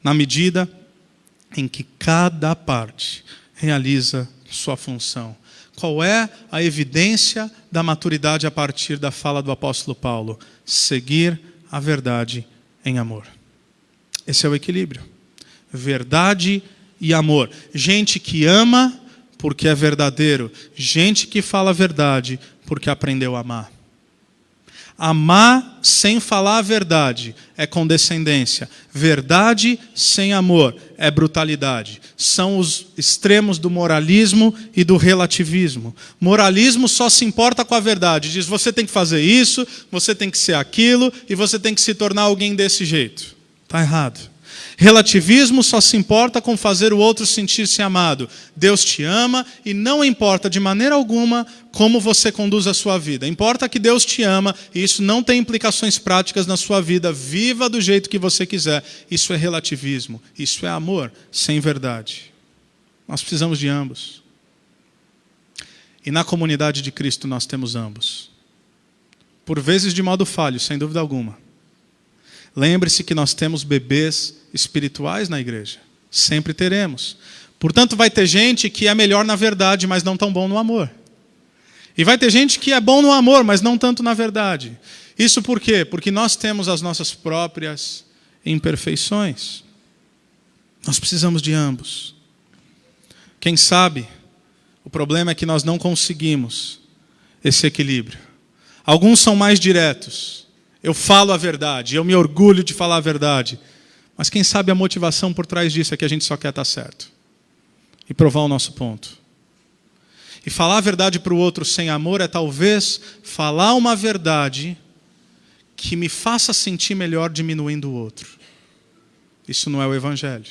na medida em que cada parte realiza sua função. Qual é a evidência da maturidade a partir da fala do apóstolo Paulo? Seguir a verdade em amor. Esse é o equilíbrio. Verdade e amor. Gente que ama porque é verdadeiro. Gente que fala a verdade porque aprendeu a amar. Amar sem falar a verdade é condescendência. Verdade sem amor é brutalidade. São os extremos do moralismo e do relativismo. Moralismo só se importa com a verdade. Diz, você tem que fazer isso, você tem que ser aquilo e você tem que se tornar alguém desse jeito. Está errado. Relativismo só se importa com fazer o outro sentir-se amado. Deus te ama e não importa de maneira alguma como você conduz a sua vida. Importa que Deus te ama e isso não tem implicações práticas na sua vida. Viva do jeito que você quiser. Isso é relativismo. Isso é amor sem verdade. Nós precisamos de ambos. E na comunidade de Cristo nós temos ambos. Por vezes de modo falho, sem dúvida alguma. Lembre-se que nós temos bebês espirituais na igreja. Sempre teremos. Portanto, vai ter gente que é melhor na verdade, mas não tão bom no amor. E vai ter gente que é bom no amor, mas não tanto na verdade. Isso por quê? Porque nós temos as nossas próprias imperfeições. Nós precisamos de ambos. Quem sabe, o problema é que nós não conseguimos esse equilíbrio. Alguns são mais diretos. Eu falo a verdade, eu me orgulho de falar a verdade. Mas quem sabe a motivação por trás disso é que a gente só quer estar certo. E provar o nosso ponto. E falar a verdade para o outro sem amor é talvez falar uma verdade que me faça sentir melhor diminuindo o outro. Isso não é o evangelho.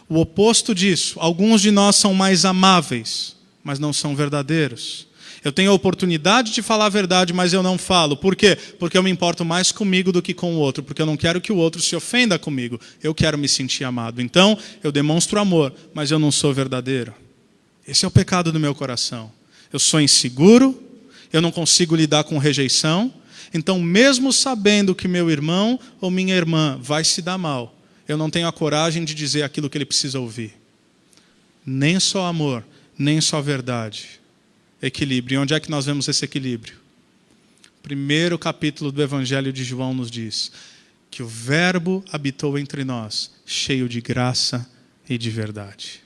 O oposto disso, alguns de nós são mais amáveis, mas não são verdadeiros. Eu tenho a oportunidade de falar a verdade, mas eu não falo. Por quê? Porque eu me importo mais comigo do que com o outro. Porque eu não quero que o outro se ofenda comigo. Eu quero me sentir amado. Então, eu demonstro amor, mas eu não sou verdadeiro. Esse é o pecado do meu coração. Eu sou inseguro, eu não consigo lidar com rejeição. Então, mesmo sabendo que meu irmão ou minha irmã vai se dar mal, eu não tenho a coragem de dizer aquilo que ele precisa ouvir. Nem só amor, nem só verdade. Equilíbrio. E onde é que nós vemos esse equilíbrio? Primeiro capítulo do Evangelho de João nos diz que o Verbo habitou entre nós, cheio de graça e de verdade.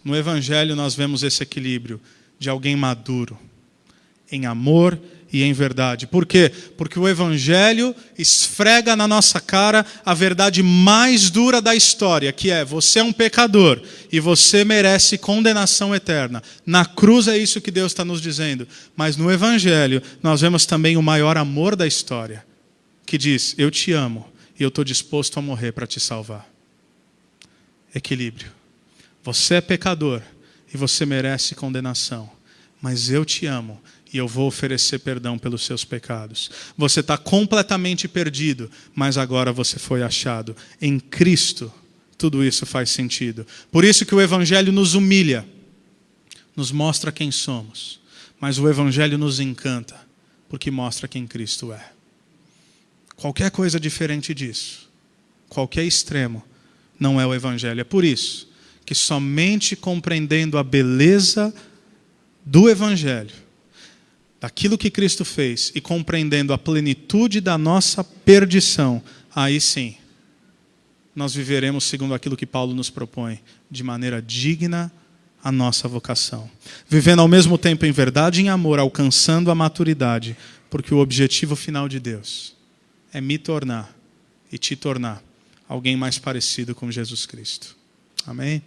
No Evangelho nós vemos esse equilíbrio de alguém maduro, em amor e em verdade. Por quê? Porque o Evangelho esfrega na nossa cara a verdade mais dura da história, que é, você é um pecador e você merece condenação eterna. Na cruz é isso que Deus está nos dizendo. Mas no Evangelho nós vemos também o maior amor da história, que diz, eu te amo e eu estou disposto a morrer para te salvar. Equilíbrio. Você é pecador e você merece condenação, mas eu te amo e eu vou oferecer perdão pelos seus pecados. Você está completamente perdido, mas agora você foi achado. Em Cristo, tudo isso faz sentido. Por isso que o Evangelho nos humilha, nos mostra quem somos. Mas o Evangelho nos encanta, porque mostra quem Cristo é. Qualquer coisa diferente disso, qualquer extremo, não é o Evangelho. É por isso que somente compreendendo a beleza do Evangelho, daquilo que Cristo fez e compreendendo a plenitude da nossa perdição, aí sim, nós viveremos segundo aquilo que Paulo nos propõe, de maneira digna a nossa vocação. Vivendo ao mesmo tempo em verdade e em amor, alcançando a maturidade, porque o objetivo final de Deus é me tornar e te tornar alguém mais parecido com Jesus Cristo. Amém?